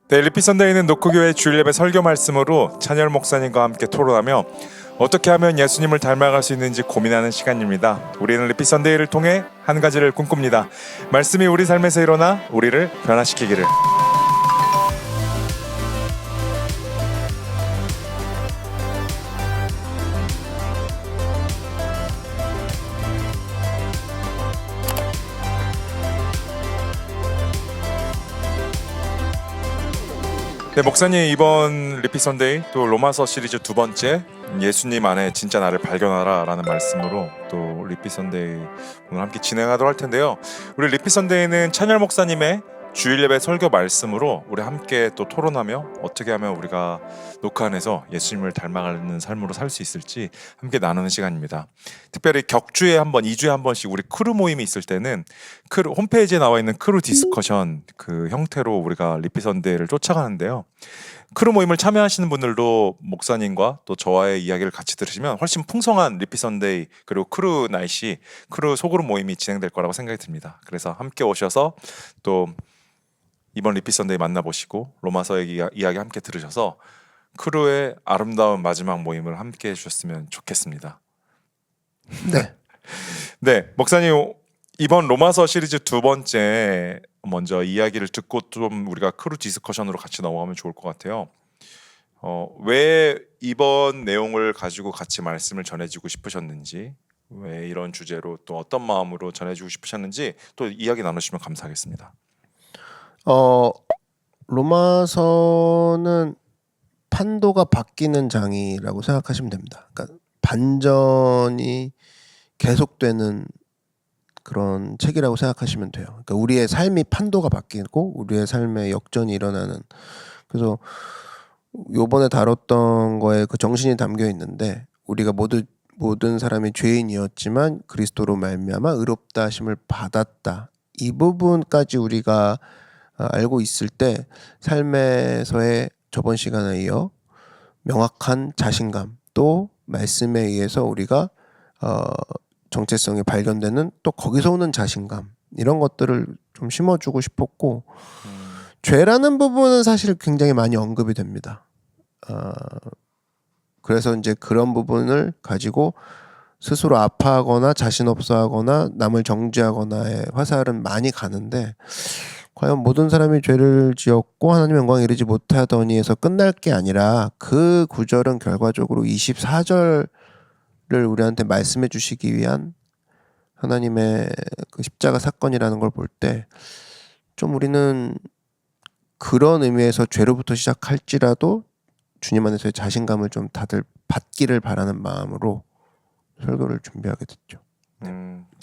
네, 리피 선데이는 노크교회 주일 예배 설교 말씀으로 찬열 목사님과 함께 토론하며 어떻게 하면 예수님을 닮아갈 수 있는지 고민하는 시간입니다. 우리는 리피 선데이를 통해 한 가지를 꿈꿉니다. 말씀이 우리 삶에서 일어나 우리를 변화시키기를. 네, 목사님 이번 리피 선데이 또 로마서 시리즈 두 번째 예수님 안에 진짜 나를 발견하라 라는 말씀으로 또 리피 선데이 오늘 함께 진행하도록 할 텐데요. 우리 리피 선데이는 찬열 목사님의 주일 예배 설교 말씀으로 우리 함께 또 토론하며 어떻게 하면 우리가 녹화 안에서 예수님을 닮아가는 삶으로 살 수 있을지 함께 나누는 시간입니다. 특별히 격주에 한 번, 2주에 한 번씩 우리 크루 모임이 있을 때는 크루 홈페이지에 나와 있는 크루 디스커션 그 형태로 우리가 리피 선데이를 쫓아가는데요. 크루 모임을 참여하시는 분들도 목사님과 또 저와의 이야기를 같이 들으시면 훨씬 풍성한 리피 선데이 그리고 크루 날씨, 크루 소그룹 모임이 진행될 거라고 생각이 듭니다. 그래서 함께 오셔서 또 이번 리피 선데이 만나보시고 로마서의 이야기 함께 들으셔서 크루의 아름다운 마지막 모임을 함께 해주셨으면 좋겠습니다. 네. 네, 목사님 이번 로마서 시리즈 두 번째 먼저 이야기를 듣고 좀 우리가 크루 디스커션으로 같이 넘어가면 좋을 것 같아요. 왜 이번 내용을 가지고 같이 말씀을 전해주고 싶으셨는지, 왜 이런 주제로 또 어떤 마음으로 전해주고 싶으셨는지 또 이야기 나누시면 감사하겠습니다. 로마서는 판도가 바뀌는 장이라고 생각하시면 됩니다. 그러니까 반전이 계속되는 그런 책이라고 생각하시면 돼요. 그러니까 우리의 삶이 판도가 바뀌고 우리의 삶에 역전이 일어나는. 그래서 요번에 다뤘던 거에 그 정신이 담겨 있는데 우리가 모든 사람이 죄인이었지만 그리스도로 말미암아 의롭다 하심을 받았다. 이 부분까지 우리가 알고 있을 때 삶에서의 저번 시간에 이어 명확한 자신감 또 말씀에 의해서 우리가 정체성이 발견되는 또 거기서 오는 자신감 이런 것들을 좀 심어주고 싶었고 죄라는 부분은 사실 굉장히 많이 언급이 됩니다. 그래서 이제 그런 부분을 가지고 스스로 아파하거나 자신 없어하거나 남을 정죄하거나의 화살은 많이 가는데 과연 모든 사람이 죄를 지었고 하나님의 영광에 이르지 못하더니에서 끝날 게 아니라 그 구절은 결과적으로 24절을 우리한테 말씀해 주시기 위한 하나님의 그 십자가 사건이라는 걸 볼 때 좀 우리는 그런 의미에서 죄로부터 시작할지라도 주님 안에서의 자신감을 좀 다들 받기를 바라는 마음으로 설교를 준비하게 됐죠.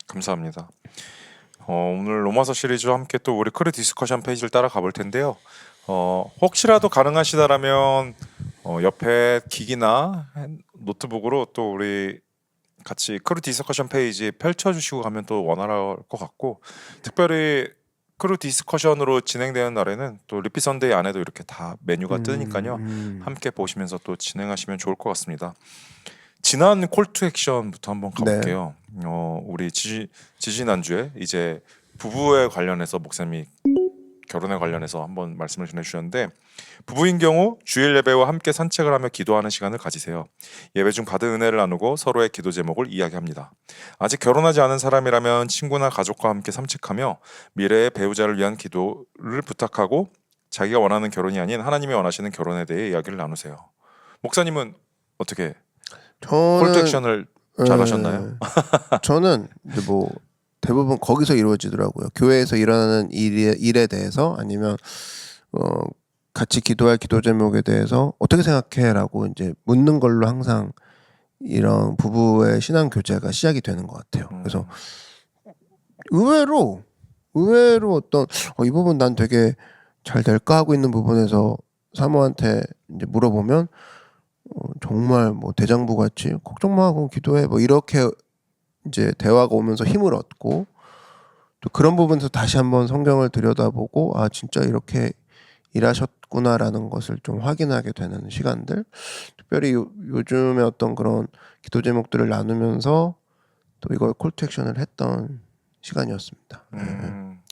감사합니다. 오늘 로마서 시리즈 함께 또 우리 크루 디스커션 페이지를 따라가 볼 텐데요. 혹시라도 가능하시다라면 옆에 기기나 노트북으로 또 우리 같이 크루 디스커션 페이지 펼쳐주시고 가면 또 원활할 것 같고 특별히 크루 디스커션으로 진행되는 날에는 또 리피 선데이 안에도 이렇게 다 메뉴가 뜨니까요. 함께 보시면서 또 진행하시면 좋을 것 같습니다. 지난 콜투 액션부터 한번 가볼게요. 우리 지지난주에 이제 부부에 관련해서 목사님이 결혼에 관련해서 한번 말씀을 전해주셨는데 부부인 경우 주일 예배와 함께 산책을 하며 기도하는 시간을 가지세요. 예배 중 받은 은혜를 나누고 서로의 기도 제목을 이야기합니다. 아직 결혼하지 않은 사람이라면 친구나 가족과 함께 산책하며 미래의 배우자를 위한 기도를 부탁하고 자기가 원하는 결혼이 아닌 하나님이 원하시는 결혼에 대해 이야기를 나누세요. 목사님은 어떻게 콜투 액션을 잘하셨나요? 저는 이제 뭐 대부분 거기서 이루어지더라고요. 교회에서 일어나는 일에 대해서 아니면 같이 기도할 기도 제목에 대해서 어떻게 생각해라고 이제 묻는 걸로 항상 이런 부부의 신앙 교제가 시작이 되는 것 같아요. 그래서 의외로 어떤 이 부분 난 되게 잘 될까 하고 있는 부분에서 사모한테 이제 물어보면 정말 뭐 대장부 같이 걱정 마, 그럼 기도해 뭐 이렇게 이제 대화가 오면서 힘을 얻고 또 그런 부분에서 다시 한번 성경을 들여다보고 아 진짜 이렇게 일하셨구나라는 것을 좀 확인하게 되는 시간들 특별히 요즘에 어떤 그런 기도 제목들을 나누면서 또 이걸 콜투 액션을 했던 시간이었습니다.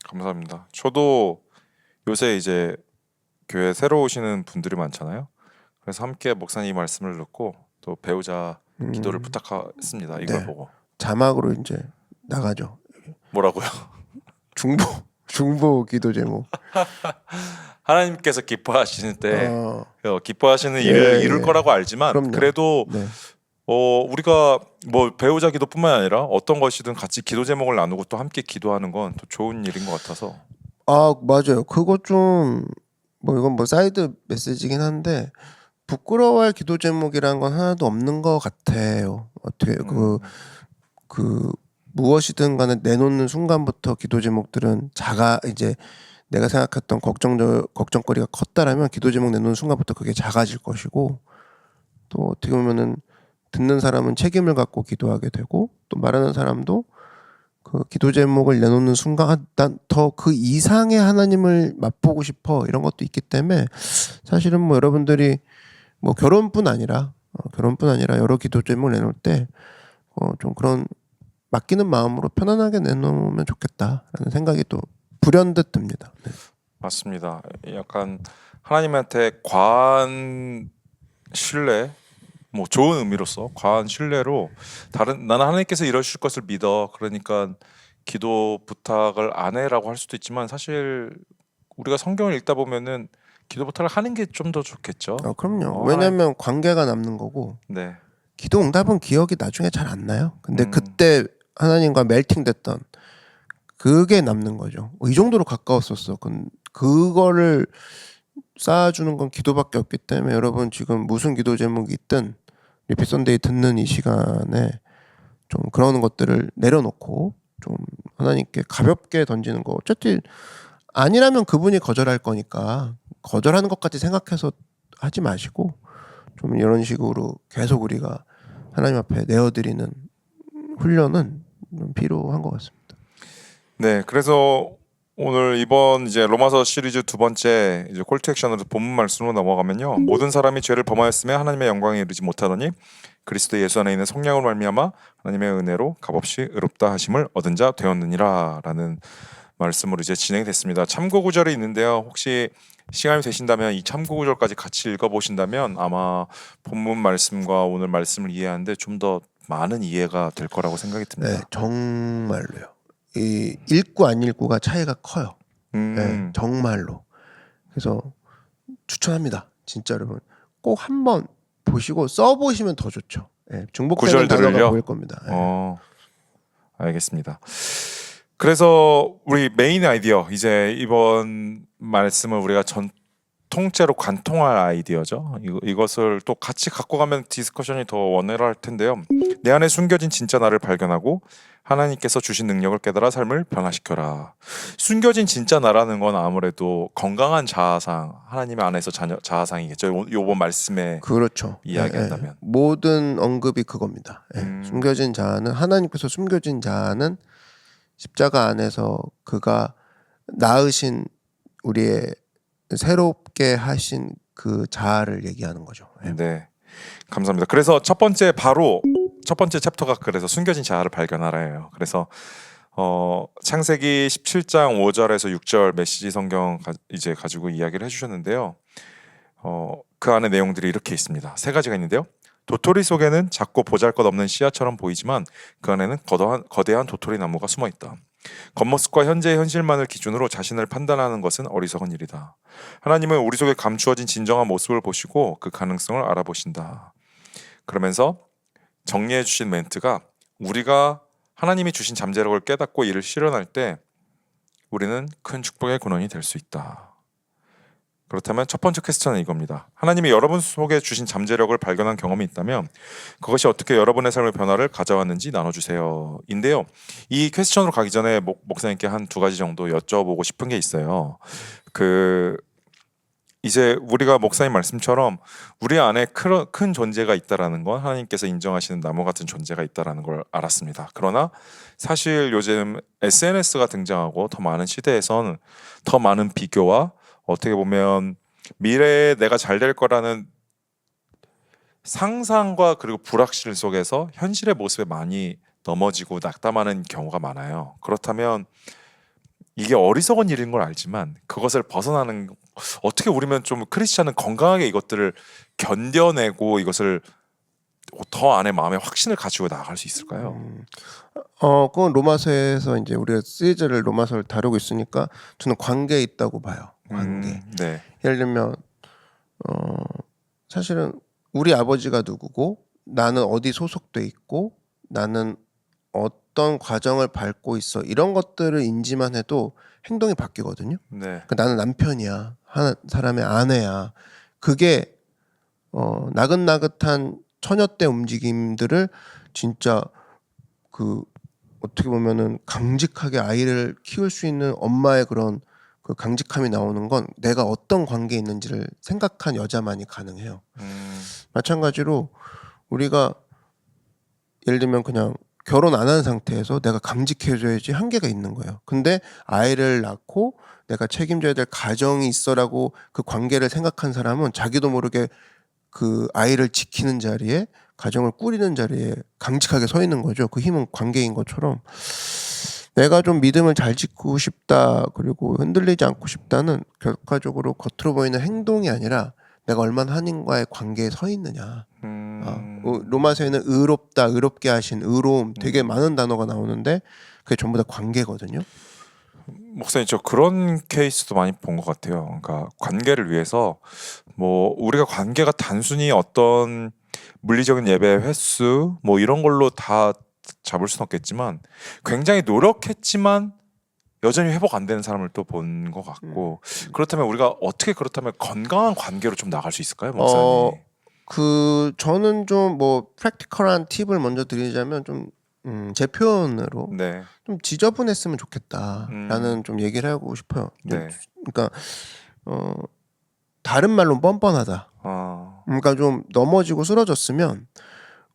감사합니다. 저도 요새 이제 교회 새로 오시는 분들이 많잖아요. 그래서 함께 목사님 말씀을 듣고 또 배우자 기도를 부탁했습니다. 이걸 네. 보고 자막으로 이제 나가죠. 뭐라고요? 중보 기도 제목. 하나님께서 기뻐하시는 때 기뻐하시는 예, 일을 이룰 예. 거라고 알지만 그럼요. 그래도 네. 우리가 뭐 배우자 기도뿐만 아니라 어떤 것이든 같이 기도 제목을 나누고 또 함께 기도하는 건 또 좋은 일인 것 같아서. 아 맞아요. 그거 좀 뭐 이건 뭐 사이드 메시지긴 한데 부끄러워할 기도 제목이란 건 하나도 없는 것 같아요. 어떻게 그 무엇이든 간에 내놓는 순간부터 기도 제목들은 이제 내가 생각했던 걱정거리가 컸다라면 기도 제목 내놓는 순간부터 그게 작아질 것이고, 또 어떻게 보면은 듣는 사람은 책임을 갖고 기도하게 되고 또 말하는 사람도 그 기도 제목을 내놓는 순간 난 더 그 이상의 하나님을 맛보고 싶어 이런 것도 있기 때문에 사실은 뭐 여러분들이 뭐 결혼뿐 아니라 여러 기도 제목을 내놓을 때 좀 그런 맡기는 마음으로 편안하게 내놓으면 좋겠다라는 생각이 또 불현듯 듭니다. 네. 맞습니다. 약간 하나님한테 과한 신뢰, 뭐 좋은 의미로서 과한 신뢰로 나는 하나님께서 이러실 것을 믿어. 그러니까 기도 부탁을 안 해라고 할 수도 있지만 사실 우리가 성경을 읽다 보면은 기도 부탁을 하는 게 좀 더 좋겠죠. 그럼요. 왜냐하면 관계가 남는 거고 네. 기도 응답은 기억이 나중에 잘 안 나요. 근데 음. 그때 하나님과 멜팅됐던 그게 남는 거죠. 이 정도로 가까웠었어. 그거를 쌓아주는 건 기도밖에 없기 때문에 여러분 지금 무슨 기도 제목이 있든 리피 선데이 듣는 이 시간에 좀 그런 것들을 내려놓고 좀 하나님께 가볍게 던지는 거. 어차피 아니라면 그분이 거절할 거니까 거절하는 것까지 생각해서 하지 마시고 좀 이런 식으로 계속 우리가 하나님 앞에 내어드리는 훈련은 좀 필요한 것 같습니다. 네, 그래서 오늘 이번 이제 로마서 시리즈 두 번째 이제 콜투 액션으로 본문 말씀으로 넘어가면요. 모든 사람이 죄를 범하였으며 하나님의 영광에 이르지 못하더니 그리스도 예수 안에 있는 성령으로 말미암아 하나님의 은혜로 값없이 의롭다 하심을 얻은 자 되었느니라라는 말씀으로 이제 진행이 됐습니다. 참고 구절이 있는데요. 혹시 시간이 되신다면 이 참고 구절까지 같이 읽어보신다면 아마 본문 말씀과 오늘 말씀을 이해하는데 좀 더 많은 이해가 될 거라고 생각이 듭니다. 네, 정말로요. 이 읽고 안 읽고가 차이가 커요. 네, 정말로. 그래서 추천합니다. 진짜 여러분 꼭 한번 보시고 써보시면 더 좋죠. 네, 중복되는 단어가 구절들을요? 보일 겁니다. 네. 알겠습니다. 그래서 우리 메인 아이디어 이제 이번 말씀을 우리가 통째로 관통할 아이디어죠. 이것을 또 같이 갖고 가면 디스커션이 더 원활할 텐데요. 내 안에 숨겨진 진짜 나를 발견하고 하나님께서 주신 능력을 깨달아 삶을 변화시켜라. 숨겨진 진짜 나라는 건 아무래도 건강한 자아상, 하나님의 안에서 자아상이겠죠. 요번 말씀에 그렇죠. 이야기한다면. 모든 언급이 그겁니다. 숨겨진 자아는 하나님께서 숨겨진 자아는 십자가 안에서 그가 낳으신 우리의 새롭게 하신 그 자아를 얘기하는 거죠. 네, 감사합니다. 그래서 첫 번째 챕터가 그래서 숨겨진 자아를 발견하라예요. 그래서 창세기 17장 5절에서 6절 메시지 성경 이제 가지고 이야기를 해주셨는데요. 그 안에 내용들이 이렇게 있습니다. 세 가지가 있는데요. 도토리 속에는 작고 보잘것없는 씨앗처럼 보이지만 그 안에는 거대한 도토리 나무가 숨어 있다. 겉모습과 현재의 현실만을 기준으로 자신을 판단하는 것은 어리석은 일이다. 하나님은 우리 속에 감추어진 진정한 모습을 보시고 그 가능성을 알아보신다. 그러면서 정리해 주신 멘트가 우리가 하나님이 주신 잠재력을 깨닫고 이를 실현할 때 우리는 큰 축복의 근원이 될 수 있다. 그렇다면 첫 번째 퀘스천은 이겁니다. 하나님이 여러분 속에 주신 잠재력을 발견한 경험이 있다면 그것이 어떻게 여러분의 삶의 변화를 가져왔는지 나눠주세요. 인데요. 이 퀘스천으로 가기 전에 목사님께 한 두 가지 정도 여쭤보고 싶은 게 있어요. 이제 우리가 목사님 말씀처럼 우리 안에 큰 존재가 있다라는 건 하나님께서 인정하시는 나무 같은 존재가 있다라는 걸 알았습니다. 그러나 사실 요즘 SNS가 등장하고 더 많은 시대에선 더 많은 비교와 어떻게 보면 미래에 내가 잘 될 거라는 상상과 그리고 불확실 속에서 현실의 모습에 많이 넘어지고 낙담하는 경우가 많아요. 그렇다면 이게 어리석은 일인 걸 알지만 그것을 벗어나는 어떻게 우리면 좀 크리스찬은 건강하게 이것들을 견뎌내고 이것을 더 안에 마음에 확신을 가지고 나아갈 수 있을까요? 그건 로마서에서 이제 우리가 시리즈를 로마서를 다루고 있으니까 저는 관계에 있다고 봐요. 관계. 네. 예를 들면 사실은 우리 아버지가 누구고 나는 어디 소속돼 있고 나는 어떤 과정을 밟고 있어 이런 것들을 인지만 해도 행동이 바뀌거든요. 네. 그러니까 나는 남편이야, 한 사람의 아내야. 그게 나긋나긋한 처녀 때 움직임들을 진짜 그 어떻게 보면은 강직하게 아이를 키울 수 있는 엄마의 그런 그 강직함이 나오는 건 내가 어떤 관계에 있는지를 생각한 여자만이 가능해요. 마찬가지로 우리가 예를 들면 그냥 결혼 안 한 상태에서 내가 강직해져야지 한계가 있는 거예요. 근데 아이를 낳고 내가 책임져야 될 가정이 있어라고 그 관계를 생각한 사람은 자기도 모르게 그 아이를 지키는 자리에 가정을 꾸리는 자리에 강직하게 서 있는 거죠. 그 힘은 관계인 것처럼 내가 좀 믿음을 잘 지키고 싶다 그리고 흔들리지 않고 싶다는 결과적으로 겉으로 보이는 행동이 아니라 내가 얼마나 하나님과의 관계에 서 있느냐. 로마서에는 의롭다, 의롭게 하신, 의로움 되게 많은 단어가 나오는데 그게 전부 다 관계거든요. 목사님 저 그런 케이스도 많이 본 것 같아요. 그러니까 관계를 위해서 뭐 우리가 관계가 단순히 어떤 물리적인 예배 횟수 뭐 이런 걸로 다 잡을 수는 없겠지만 굉장히 노력했지만 여전히 회복 안 되는 사람을 또 본 것 같고 그렇다면 우리가 어떻게 그렇다면 건강한 관계로 좀 나갈 수 있을까요, 목사님? 저는 좀 뭐 프랙티컬한 팁을 먼저 드리자면 좀 제 표현으로 네. 좀 지저분했으면 좋겠다라는 좀 얘기를 하고 싶어요. 네. 그러니까 다른 말로 뻔뻔하다. 그러니까 좀 넘어지고 쓰러졌으면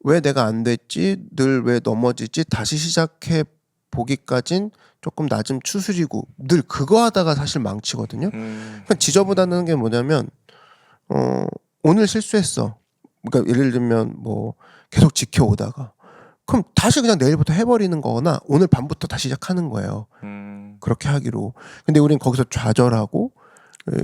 왜 내가 안 됐지? 늘 왜 넘어지지? 다시 시작해 보기까진 조금 낮은 추스리고 늘 그거 하다가 사실 망치거든요. 그러니까 지저분하다는 게 뭐냐면 오늘 실수했어. 그러니까 예를 들면 뭐 계속 지켜오다가 그럼 다시 그냥 내일부터 해버리는 거거나 오늘 밤부터 다시 시작하는 거예요. 그렇게 하기로. 근데 우린 거기서 좌절하고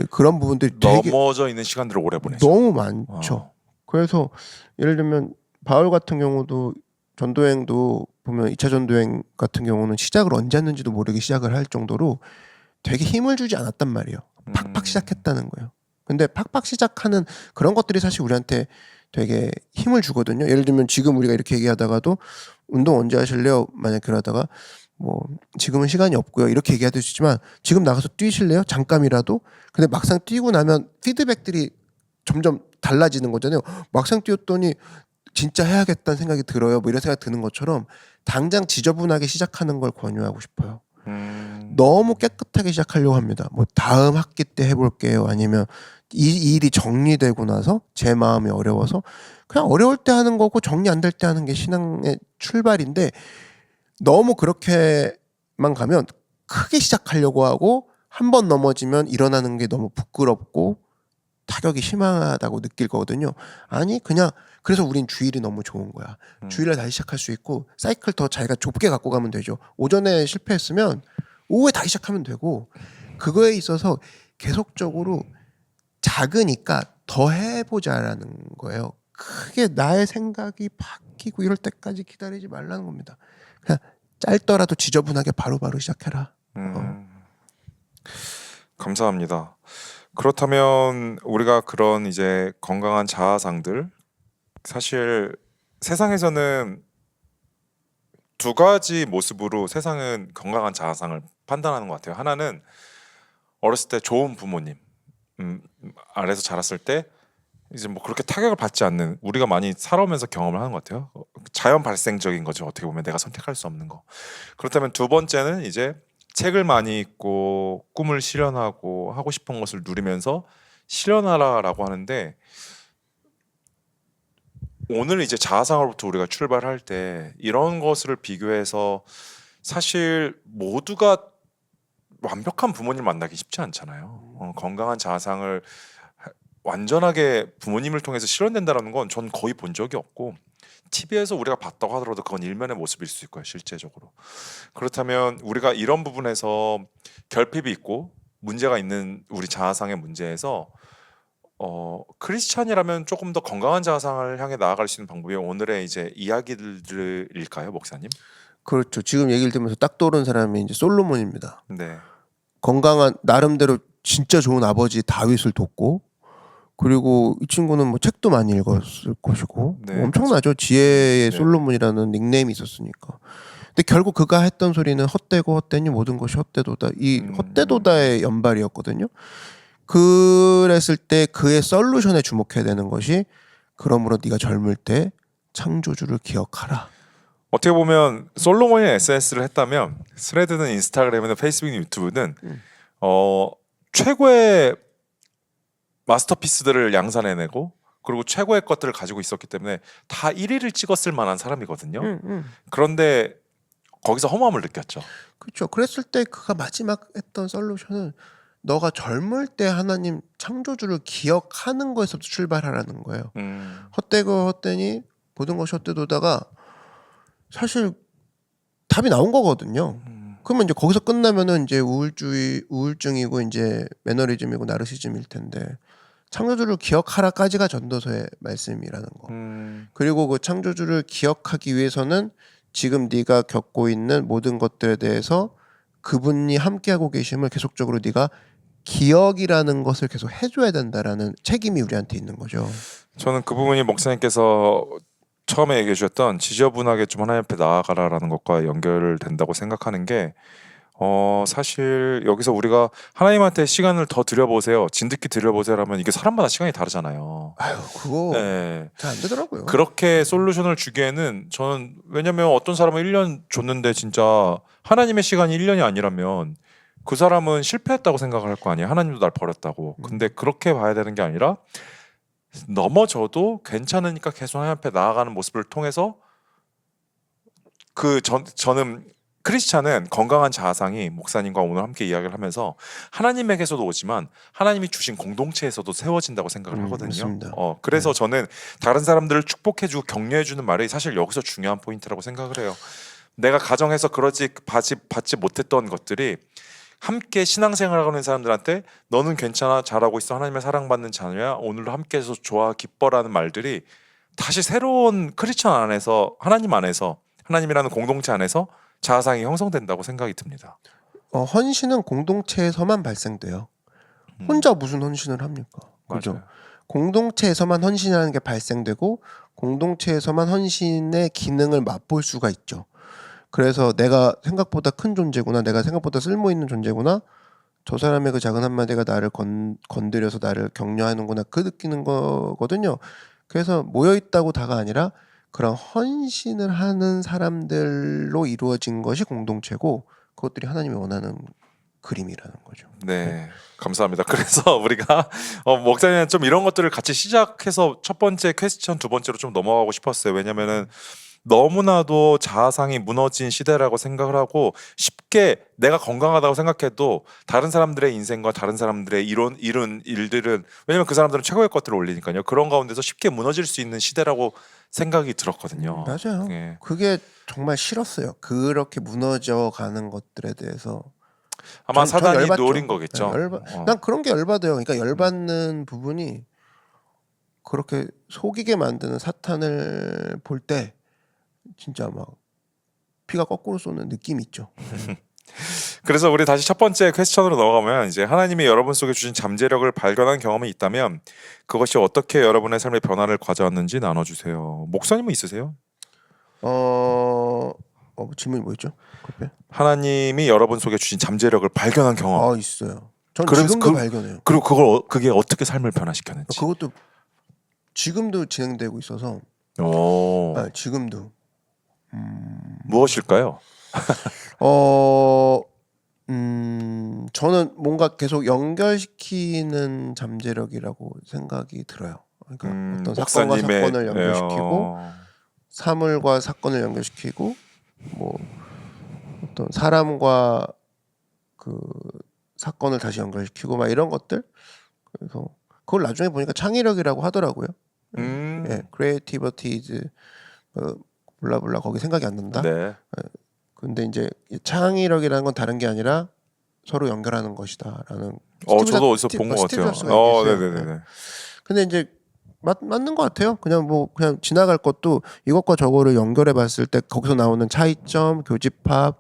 그런 부분들이 되게 넘어져 있는 시간들을 오래 보내죠. 너무 많죠. 그래서 예를 들면 바울 같은 경우도 전도행도 보면 2차 전도행 같은 경우는 시작을 언제 했는지도 모르게 시작을 할 정도로 되게 힘을 주지 않았단 말이에요. 팍팍 시작했다는 거예요. 근데 팍팍 시작하는 그런 것들이 사실 우리한테 되게 힘을 주거든요. 예를 들면 지금 우리가 이렇게 얘기하다가도 운동 언제 하실래요? 만약 그러다가 뭐 지금은 시간이 없고요. 이렇게 얘기할 수 있지만 지금 나가서 뛰실래요? 잠깐이라도. 근데 막상 뛰고 나면 피드백들이 점점 달라지는 거잖아요. 막상 뛰었더니 진짜 해야겠다는 생각이 들어요. 뭐 이런 생각 드는 것처럼 당장 지저분하게 시작하는 걸 권유하고 싶어요. 너무 깨끗하게 시작하려고 합니다. 뭐 다음 학기 때 해볼게요. 아니면 이 일이 정리되고 나서 제 마음이 어려워서 그냥 어려울 때 하는 거고 정리 안 될 때 하는 게 신앙의 출발인데 너무 그렇게만 가면 크게 시작하려고 하고 한 번 넘어지면 일어나는 게 너무 부끄럽고 타격이 심하다고 느낄 거거든요. 아니 그냥 그래서 우린 주일이 너무 좋은 거야. 주일에 다시 시작할 수 있고 사이클 더 자기가 좁게 갖고 가면 되죠. 오전에 실패했으면 오후에 다시 시작하면 되고 그거에 있어서 계속적으로 작으니까 더 해보자라는 거예요. 크게 나의 생각이 바뀌고 이럴 때까지 기다리지 말라는 겁니다. 그냥 짧더라도 지저분하게 바로바로 시작해라. 감사합니다. 그렇다면 우리가 그런 이제 건강한 자아상들 사실 세상에서는 두 가지 모습으로 세상은 건강한 자아상을 판단하는 것 같아요. 하나는 어렸을 때 좋은 부모님 아래서 자랐을 때 이제 뭐 그렇게 타격을 받지 않는 우리가 많이 살아오면서 경험을 하는 것 같아요. 자연 발생적인 거죠. 어떻게 보면 내가 선택할 수 없는 거. 그렇다면 두 번째는 이제 책을 많이 읽고 꿈을 실현하고 하고 싶은 것을 누리면서 실현하라라고 하는데 오늘 이제 자아상으로부터 우리가 출발할 때 이런 것을 비교해서 사실 모두가 완벽한 부모님 만나기 쉽지 않잖아요. 건강한 자아상을 완전하게 부모님을 통해서 실현된다는 건 전 거의 본 적이 없고 TV에서 우리가 봤다고 하더라도 그건 일면의 모습일 수 있고요. 실제적으로. 그렇다면 우리가 이런 부분에서 결핍이 있고 문제가 있는 우리 자아상의 문제에서 크리스찬이라면 조금 더 건강한 자아상을 향해 나아갈 수 있는 방법이 오늘의 이제 이야기들일까요, 목사님? 그렇죠. 지금 얘기를 들으면서 딱 떠오른 사람이 이제 솔로몬입니다. 네. 건강한 나름대로 진짜 좋은 아버지 다윗을 돕고 그리고 이 친구는 뭐 책도 많이 읽었을 것이고 네, 뭐 엄청나죠. 지혜의 네. 솔로몬이라는 닉네임이 있었으니까. 근데 결국 그가 했던 소리는 헛되고 헛되니 모든 것이 헛되도다. 이 헛되도다의 연발이었거든요. 그랬을 때 그의 솔루션에 주목해야 되는 것이 그러므로 네가 젊을 때 창조주를 기억하라. 어떻게 보면 솔로몬이 SNS를 했다면 스레드는 인스타그램이나 페이스북, 유튜브는 최고의 마스터피스들을 양산해내고 그리고 최고의 것들을 가지고 있었기 때문에 다 1위를 찍었을 만한 사람이거든요. 그런데 거기서 허무함을 느꼈죠. 그렇죠. 그랬을 때 그가 마지막 했던 솔루션은 너가 젊을 때 하나님 창조주를 기억하는 거에서부터 출발하라는 거예요. 헛되고 헛되니 모든 것이 헛되도다가 사실 답이 나온 거거든요. 그러면 이제 거기서 끝나면은 이제 우울증이고 이제 매너리즘이고 나르시즘일 텐데 창조주를 기억하라까지가 전도서의 말씀이라는 거. 그리고 그 창조주를 기억하기 위해서는 지금 네가 겪고 있는 모든 것들에 대해서 그분이 함께하고 계심을 계속적으로 네가 기억이라는 것을 계속 해줘야 된다라는 책임이 우리한테 있는 거죠. 저는 그 부분이 목사님께서 처음에 얘기해 주셨던 지저분하게 좀 하나님 앞에 나아가라라는 것과 연결된다고 생각하는 게 사실 여기서 우리가 하나님한테 시간을 더 드려보세요. 진득히 드려보세요라면 이게 사람마다 시간이 다르잖아요. 아유 그거 네. 잘 안 되더라고요. 그렇게 솔루션을 주기에는 저는 왜냐면 어떤 사람은 1년 줬는데 진짜 하나님의 시간이 1년이 아니라면 그 사람은 실패했다고 생각을 할 거 아니에요. 하나님도 날 버렸다고. 근데 그렇게 봐야 되는 게 아니라 넘어져도 괜찮으니까 계속 하나님 앞에 나아가는 모습을 통해서 저는 크리스찬은 건강한 자아상이 목사님과 오늘 함께 이야기를 하면서 하나님에게서도 오지만 하나님이 주신 공동체에서도 세워진다고 생각을 하거든요. 맞습니다. 그래서 저는 다른 사람들을 축복해주고 격려해주는 말이 사실 여기서 중요한 포인트라고 생각을 해요. 내가 가정에서 받지 못했던 것들이 함께 신앙생활을 하는 사람들한테 너는 괜찮아, 잘하고 있어, 하나님의 사랑받는 자녀야, 오늘도 함께해서 좋아, 기뻐라는 말들이 다시 새로운 크리스천 안에서 하나님 안에서 하나님이라는 공동체 안에서 자아상이 형성된다고 생각이 듭니다. 헌신은 공동체에서만 발생돼요. 혼자 무슨 헌신을 합니까? 그죠? 맞아요. 공동체에서만 헌신하는 게 발생되고 공동체에서만 헌신의 기능을 맛볼 수가 있죠. 그래서 내가 생각보다 큰 존재구나, 내가 생각보다 쓸모 있는 존재구나, 저 사람의 그 작은 한마디가 나를 건드려서 나를 격려하는구나, 그 느끼는 거거든요. 그래서 모여있다고 다가 아니라 그런 헌신을 하는 사람들로 이루어진 것이 공동체고 그것들이 하나님이 원하는 그림이라는 거죠. 네, 감사합니다. 그래서 우리가 목사님 좀 이런 것들을 같이 시작해서 첫 번째 퀘스천, 두 번째로 좀 넘어가고 싶었어요. 왜냐면은 너무나도 자아상이 무너진 시대라고 생각을 하고 쉽게 내가 건강하다고 생각해도 다른 사람들의 인생과 다른 사람들의 이룬 일들은 왜냐면 그 사람들은 최고의 것들을 올리니까요. 그런 가운데서 쉽게 무너질 수 있는 시대라고 생각이 들었거든요. 맞아요. 예. 그게 정말 싫었어요. 그렇게 무너져 가는 것들에 대해서. 아마 전 사단이 열받죠. 노린 거겠죠. 난 그런 게 열받아요. 그러니까 열받는 부분이 그렇게 속이게 만드는 사탄을 볼 때 진짜 막 피가 거꾸로 쏘는 느낌이 있죠. 그래서 우리 다시 첫 번째 퀘스천으로 넘어가면 이제 하나님이 여러분 속에 주신 잠재력을 발견한 경험이 있다면 그것이 어떻게 여러분의 삶의 변화를 가져왔는지 나눠주세요. 목사님은 있으세요? 질문이 뭐였죠? 그때? 하나님이 여러분 속에 주신 잠재력을 발견한 경험. 있어요. 전 그래서 지금도 발견해요. 그리고 그게 어떻게 삶을 변화시켰는지. 그것도 지금도 진행되고 있어서. 오. 지금도. 무엇일까요? 저는 뭔가 계속 연결시키는 잠재력이라고 생각이 들어요. 그러니까 어떤 사건과 사건을 연결시키고 사물과 사건을 연결시키고 뭐 어떤 사람과 그 사건을 다시 연결시키고 막 이런 것들. 그래서 그걸 나중에 보니까 창의력이라고 하더라고요. 예, creativity is 블라블라 거기 생각이 안 난다. 네. 근데 이제 창의력이라는 건 다른 게 아니라 서로 연결하는 것이다라는. 저도 어디서 본 것 스티브 같아요. 잡스가 얘기했어요. 네네네. 근데 이제 맞는 것 같아요. 그냥 그냥 지나갈 것도 이것과 저거를 연결해 봤을 때 거기서 나오는 차이점, 교집합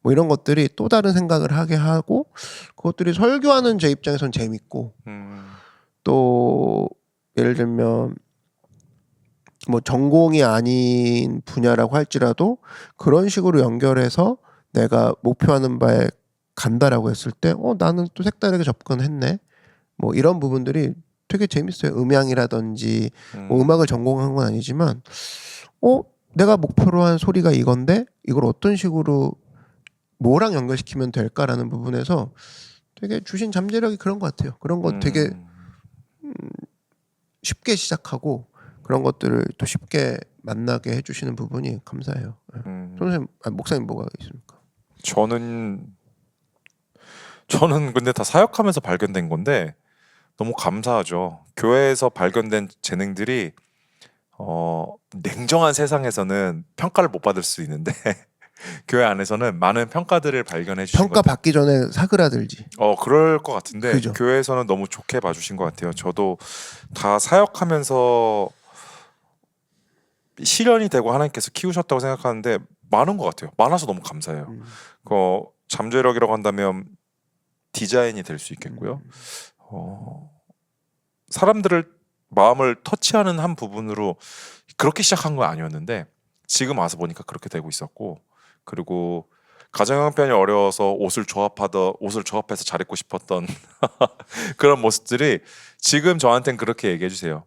뭐 이런 것들이 또 다른 생각을 하게 하고, 그것들이 설교하는 제 입장에선 재밌고, 또 예를 들면 뭐 전공이 아닌 분야라고 할지라도 그런 식으로 연결해서 내가 목표하는 바에 간다라고 했을 때 나는 또 색다르게 접근했네, 뭐 이런 부분들이 되게 재밌어요. 음향이라든지 뭐 음악을 전공한 건 아니지만 내가 목표로 한 소리가 이건데 이걸 어떤 식으로 뭐랑 연결시키면 될까라는 부분에서 되게 주신 잠재력이 그런 것 같아요. 그런 거 되게 쉽게 시작하고 그런 것들을 또 쉽게 만나게 해주시는 부분이 감사해요. 선생님, 목사님 뭐가 있습니까? 저는 근데 다 사역하면서 발견된 건데 너무 감사하죠. 교회에서 발견된 재능들이 냉정한 세상에서는 평가를 못 받을 수 있는데 교회 안에서는 많은 평가들을 발견해 주신 평가 것 같아요. 받기 전에 사그라들지. 그럴 것 같은데 그죠. 교회에서는 너무 좋게 봐주신 것 같아요. 저도 다 사역하면서 실현이 되고 하나님께서 키우셨다고 생각하는데 많은 것 같아요. 많아서 너무 감사해요. 잠재력이라고 한다면 디자인이 될 수 있겠고요. 사람들을 마음을 터치하는 한 부분으로 그렇게 시작한 건 아니었는데 지금 와서 보니까 그렇게 되고 있었고, 그리고 가정 형편이 어려워서 옷을 조합해서 잘 입고 싶었던 그런 모습들이 지금 저한테는 그렇게 얘기해 주세요.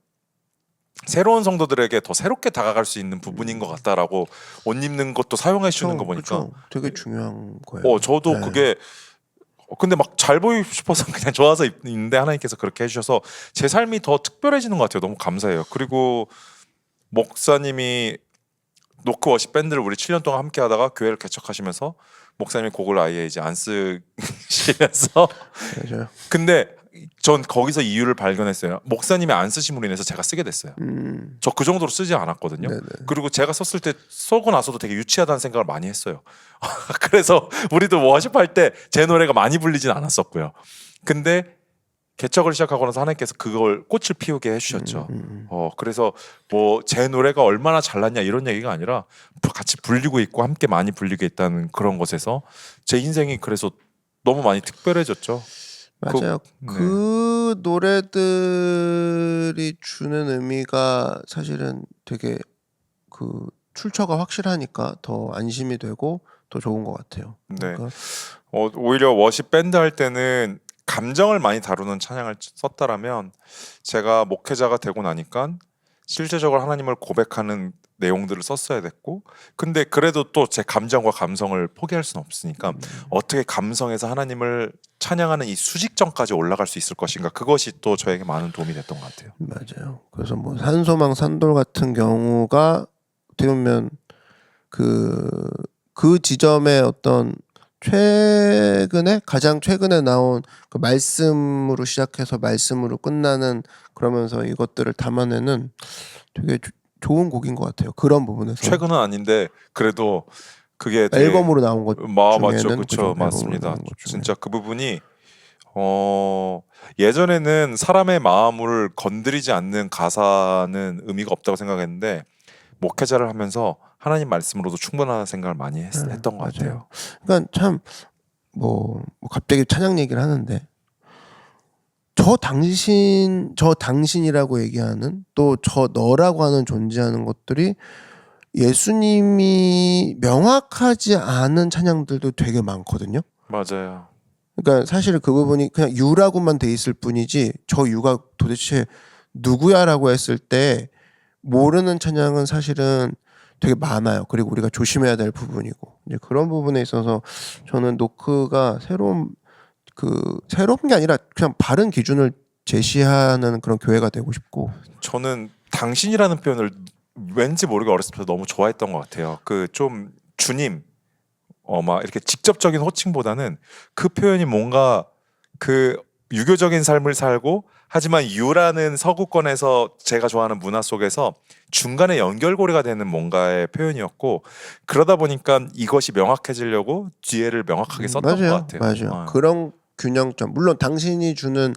새로운 성도들에게 더 새롭게 다가갈 수 있는 부분인 것 같다라고 옷 입는 것도 사용해 주는 거 보니까 그쵸. 되게 중요한 거예요. 저도 네. 그게 근데 막 잘 보이고 싶어서 그냥 좋아서 입는데 하나님께서 그렇게 해주셔서 제 삶이 더 특별해지는 것 같아요. 너무 감사해요. 그리고 목사님이 노크 워십 밴드를 우리 7년 동안 함께 하다가 교회를 개척하시면서 목사님이 곡을 아예 이제 안 쓰시면서 맞아요. 근데 전 거기서 이유를 발견했어요. 목사님이 안 쓰심으로 인해서 제가 쓰게 됐어요. 저 그 정도로 쓰지 않았거든요. 네네. 그리고 제가 썼을 때 쓰고 나서도 되게 유치하다는 생각을 많이 했어요. 그래서 우리도 워십 할 때 제 노래가 많이 불리진 않았었고요. 근데 개척을 시작하고 나서 하나님께서 그걸 꽃을 피우게 해주셨죠. 그래서 뭐 제 노래가 얼마나 잘났냐 이런 얘기가 아니라 같이 불리고 있고 함께 많이 불리고 있다는 그런 것에서 제 인생이 그래서 너무 많이 특별해졌죠. 맞아요. 그 노래들이 주는 의미가 사실은 되게 그 출처가 확실하니까 더 안심이 되고 더 좋은 것 같아요. 네. 그러니까 오히려 워십 밴드 할 때는 감정을 많이 다루는 찬양을 썼다라면 제가 목회자가 되고 나니까 실제적으로 하나님을 고백하는 내용들을 썼어야 됐고, 근데 그래도 또 제 감정과 감성을 포기할 수는 없으니까 어떻게 감성에서 하나님을 찬양하는 이 수직점까지 올라갈 수 있을 것인가, 그것이 또 저에게 많은 도움이 됐던 것 같아요. 맞아요. 그래서 뭐 산소망 산돌 같은 경우가 어떻게 보면 그 지점의 어떤 가장 최근에 나온 그 말씀으로 시작해서 말씀으로 끝나는, 그러면서 이것들을 담아내는 되게 좋은 곡인 것 같아요. 그런 부분에서 최근은 아닌데 그래도 그게 되게 앨범으로 나온 것 맞죠, 중에는 그렇죠, 그죠? 맞습니다. 앨범으로 나온 것 중에. 진짜 그 부분이 예전에는 사람의 마음을 건드리지 않는 가사는 의미가 없다고 생각했는데 목회자를 하면서 하나님 말씀으로도 충분하다는 생각을 많이 했던 것 맞아요. 같아요. 그러니까 참 뭐 갑자기 찬양 얘기를 하는데 저 당신이라고 얘기하는, 또 저 너라고 하는 존재하는 것들이 예수님이 명확하지 않은 찬양들도 되게 많거든요. 맞아요. 그러니까 사실 그 부분이 그냥 유라고만 돼 있을 뿐이지 저 유가 도대체 누구야라고 했을 때 모르는 찬양은 사실은 되게 많아요. 그리고 우리가 조심해야 될 부분이고, 이제 그런 부분에 있어서 저는 노크가 새로운 게 아니라 그냥 바른 기준을 제시하는 그런 교회가 되고 싶고. 저는 당신이라는 표현을 왠지 모르게 어렸을 때 너무 좋아했던 것 같아요. 그 좀 주님 막 이렇게 직접적인 호칭보다는 그 표현이 뭔가 그 유교적인 삶을 살고 하지만 유라는 서구권에서 제가 좋아하는 문화 속에서 중간에 연결고리가 되는 뭔가의 표현이었고 그러다 보니까 이것이 명확해지려고 뒤에를 명확하게 썼던 것 맞아요, 같아요. 맞아요. 그런 균형점. 물론 당신이 주는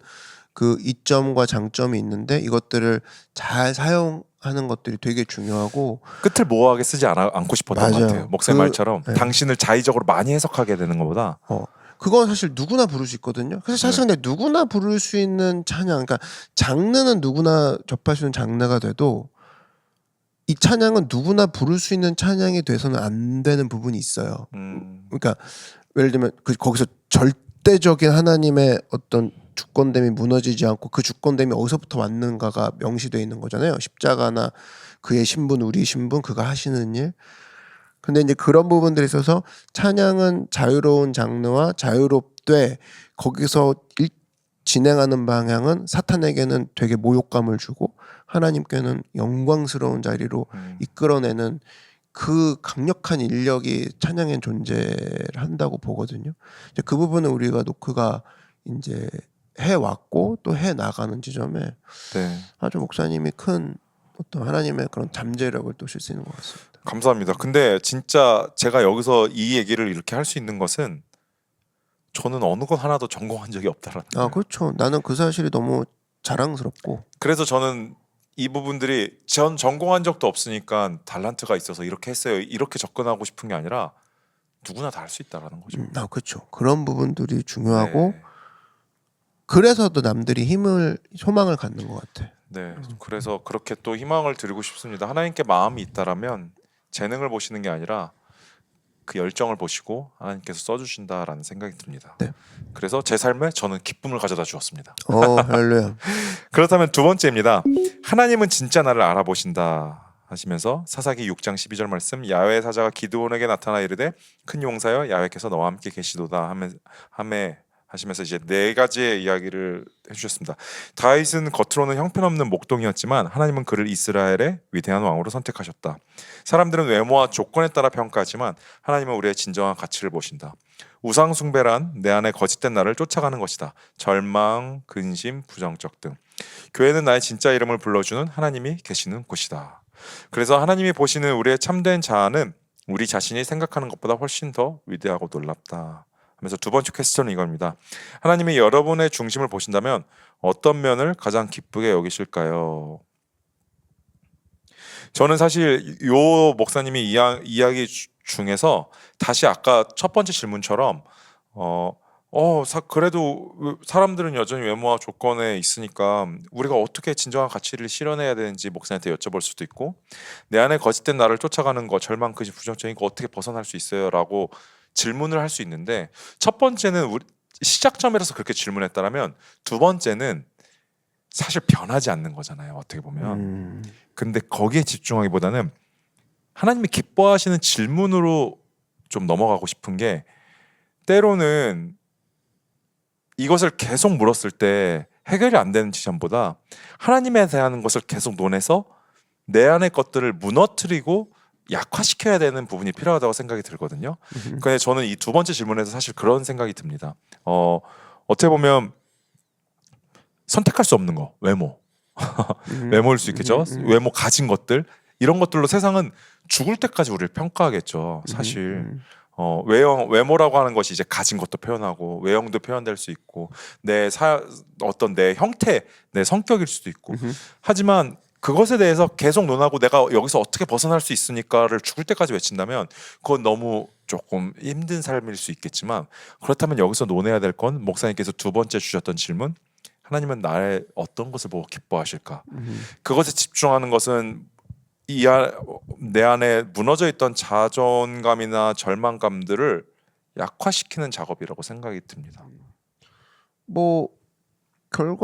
그 이점과 장점이 있는데 이것들을 잘 사용하는 것들이 되게 중요하고 끝을 모호하게 쓰지 않고 싶었던 것 맞아요. 같아요. 목사님 그- 말처럼 네. 당신을 자의적으로 많이 해석하게 되는 것보다 그건 사실 누구나 부를 수 있거든요. 그래서 사실 근데 누구나 부를 수 있는 찬양, 그러니까 장르는 누구나 접할 수 있는 장르가 돼도 이 찬양은 누구나 부를 수 있는 찬양이 돼서는 안 되는 부분이 있어요. 그러니까 예를 들면 거기서 절대적인 하나님의 어떤 주권됨이 무너지지 않고 그 주권됨이 어디서부터 왔는가가 명시되어 있는 거잖아요. 십자가나 그의 신분, 우리 신분, 그가 하시는 일. 근데 이제 그런 부분들이 있어서 찬양은 자유로운 장르와 자유롭되 거기서 진행하는 방향은 사탄에게는 되게 모욕감을 주고 하나님께는 영광스러운 자리로 이끌어내는 그 강력한 인력이 찬양엔 존재를 한다고 보거든요. 이제 그 부분은 우리가 노크가 이제 해 왔고 또 해 나가는 지점에 네. 아주 목사님이 큰 어떤 하나님의 그런 잠재력을 또 실 수 있는 것 같습니다. 감사합니다. 근데 진짜 제가 여기서 이 얘기를 이렇게 할 수 있는 것은 저는 어느 것 하나도 전공한 적이 없다라는 거예요. 그렇죠. 나는 그 사실이 너무 자랑스럽고. 그래서 저는 이 부분들이 전 전공한 적도 없으니까 달란트가 있어서 이렇게 했어요. 이렇게 접근하고 싶은 게 아니라 누구나 다 할 수 있다라는 거죠. 그렇죠. 그런 부분들이 중요하고 네. 그래서 또 남들이 소망을 갖는 것 같아. 네. 그래서 그렇게 또 희망을 드리고 싶습니다. 하나님께 마음이 있다라면 재능을 보시는 게 아니라 그 열정을 보시고 하나님께서 써주신다라는 생각이 듭니다. 네. 그래서 제 삶에 저는 기쁨을 가져다 주었습니다. 할렐루야. 그렇다면 두 번째입니다. 하나님은 진짜 나를 알아보신다 하시면서 사사기 6장 12절 말씀 야훼 사자가 기드온에게 나타나 이르되 큰 용사여 야훼께서 너와 함께 계시도다 하시면서 이제 네 가지의 이야기를 해주셨습니다. 다윗은 겉으로는 형편없는 목동이었지만 하나님은 그를 이스라엘의 위대한 왕으로 선택하셨다. 사람들은 외모와 조건에 따라 평가하지만 하나님은 우리의 진정한 가치를 보신다. 우상 숭배란 내 안에 거짓된 나를 쫓아가는 것이다. 절망, 근심, 부정적 등. 교회는 나의 진짜 이름을 불러주는 하나님이 계시는 곳이다. 그래서 하나님이 보시는 우리의 참된 자아는 우리 자신이 생각하는 것보다 훨씬 더 위대하고 놀랍다. 하면서 두 번째 퀘스천은 이겁니다. 하나님이 여러분의 중심을 보신다면 어떤 면을 가장 기쁘게 여기실까요? 저는 사실 요 목사님이 이야기 중에서 다시 아까 첫 번째 질문처럼 그래도 사람들은 여전히 외모와 조건에 있으니까 우리가 어떻게 진정한 가치를 실현해야 되는지 목사님한테 여쭤볼 수도 있고 내 안에 거짓된 나를 쫓아가는 거 절망, 근심, 부정적인 거 어떻게 벗어날 수 있어요? 라고 질문을 할 수 있는데 첫 번째는 우리 시작점이라서 그렇게 질문했다면 두 번째는 사실 변하지 않는 거잖아요. 어떻게 보면. 근데 거기에 집중하기보다는 하나님이 기뻐하시는 질문으로 좀 넘어가고 싶은 게 때로는 이것을 계속 물었을 때 해결이 안 되는 지점보다 하나님에 대한 것을 계속 논해서 내 안의 것들을 무너뜨리고 약화시켜야 되는 부분이 필요하다고 생각이 들거든요. 근데 저는 이 두 번째 질문에서 사실 그런 생각이 듭니다. 어떻게 보면 선택할 수 없는 거, 외모. 외모일 수 있겠죠. 외모 가진 것들 이런 것들로 세상은 죽을 때까지 우리를 평가하겠죠. 사실 외모라고 하는 것이 이제 가진 것도 표현하고 외형도 표현될 수 있고 어떤 내 형태, 내 성격일 수도 있고 하지만 그것에 대해서 계속 논하고 내가 여기서 어떻게 벗어날 수 있으니까를 죽을 때까지 외친다면 그건 너무 조금 힘든 삶일 수 있겠지만 그렇다면 여기서 논해야 될 건 목사님께서 두 번째 주셨던 질문 하나님은 나의 어떤 것을 보고 기뻐하실까? 그것에 집중하는 것은 내 안에 무너져 있던 자존감이나 절망감들을 약화시키는 작업이라고 생각이 듭니다. 뭐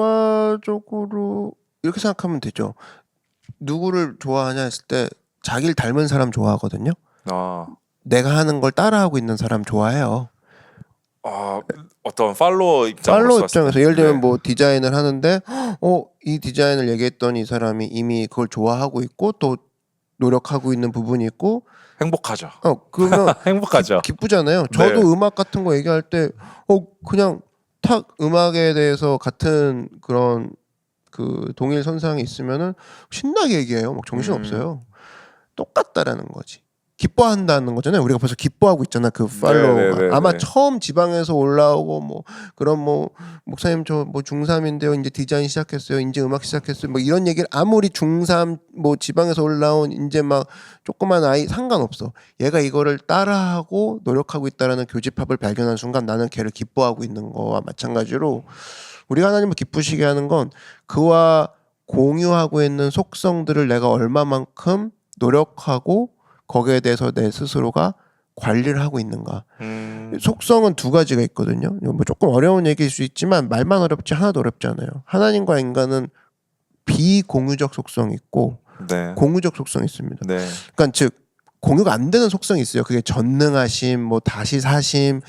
결과적으로 이렇게 생각하면 되죠. 누구를 좋아하냐 했을 때 자기를 닮은 사람 좋아하거든요. 내가 하는 걸 따라하고 있는 사람 좋아해요. 어떤 팔로워 입장에서 예를 들면 뭐 디자인을 하는데 이 디자인을 얘기했더니 이 사람이 이미 그걸 좋아하고 있고 또 노력하고 있는 부분이 있고 행복하죠. 그러면 행복하죠. 기쁘잖아요. 저도 네. 음악 같은 거 얘기할 때 그냥 탁 음악에 대해서 같은 그런 그 동일 선상에 있으면은 신나게 얘기해요. 막 정신 없어요. 똑같다라는 거지. 기뻐한다는 거잖아요. 우리가 벌써 기뻐하고 있잖아. 그 팔로워가 네네네네. 아마 처음 지방에서 올라오고 뭐 그런 뭐 목사님 저 뭐 중3인데요. 이제 디자인 시작했어요. 이제 음악 시작했어요. 뭐 이런 얘기를 아무리 중3 뭐 지방에서 올라온 이제 막 조그만 아이 상관없어. 얘가 이거를 따라하고 노력하고 있다라는 교집합을 발견한 순간 나는 걔를 기뻐하고 있는 거와 마찬가지로 우리가 하나님을 기쁘시게 하는 건 그와 공유하고 있는 속성들을 내가 얼마만큼 노력하고 거기에 대해서 내 스스로가 관리를 하고 있는가. 속성은 두 가지가 있거든요. 이거 뭐 조금 어려운 얘기일 수 있지만 말만 어렵지 하나도 어렵지 않아요. 하나님과 인간은 비공유적 속성이 있고 네. 공유적 속성이 있습니다. 네. 그러니까 즉 공유가 안 되는 속성이 있어요. 그게 전능하심, 뭐 다시 사심,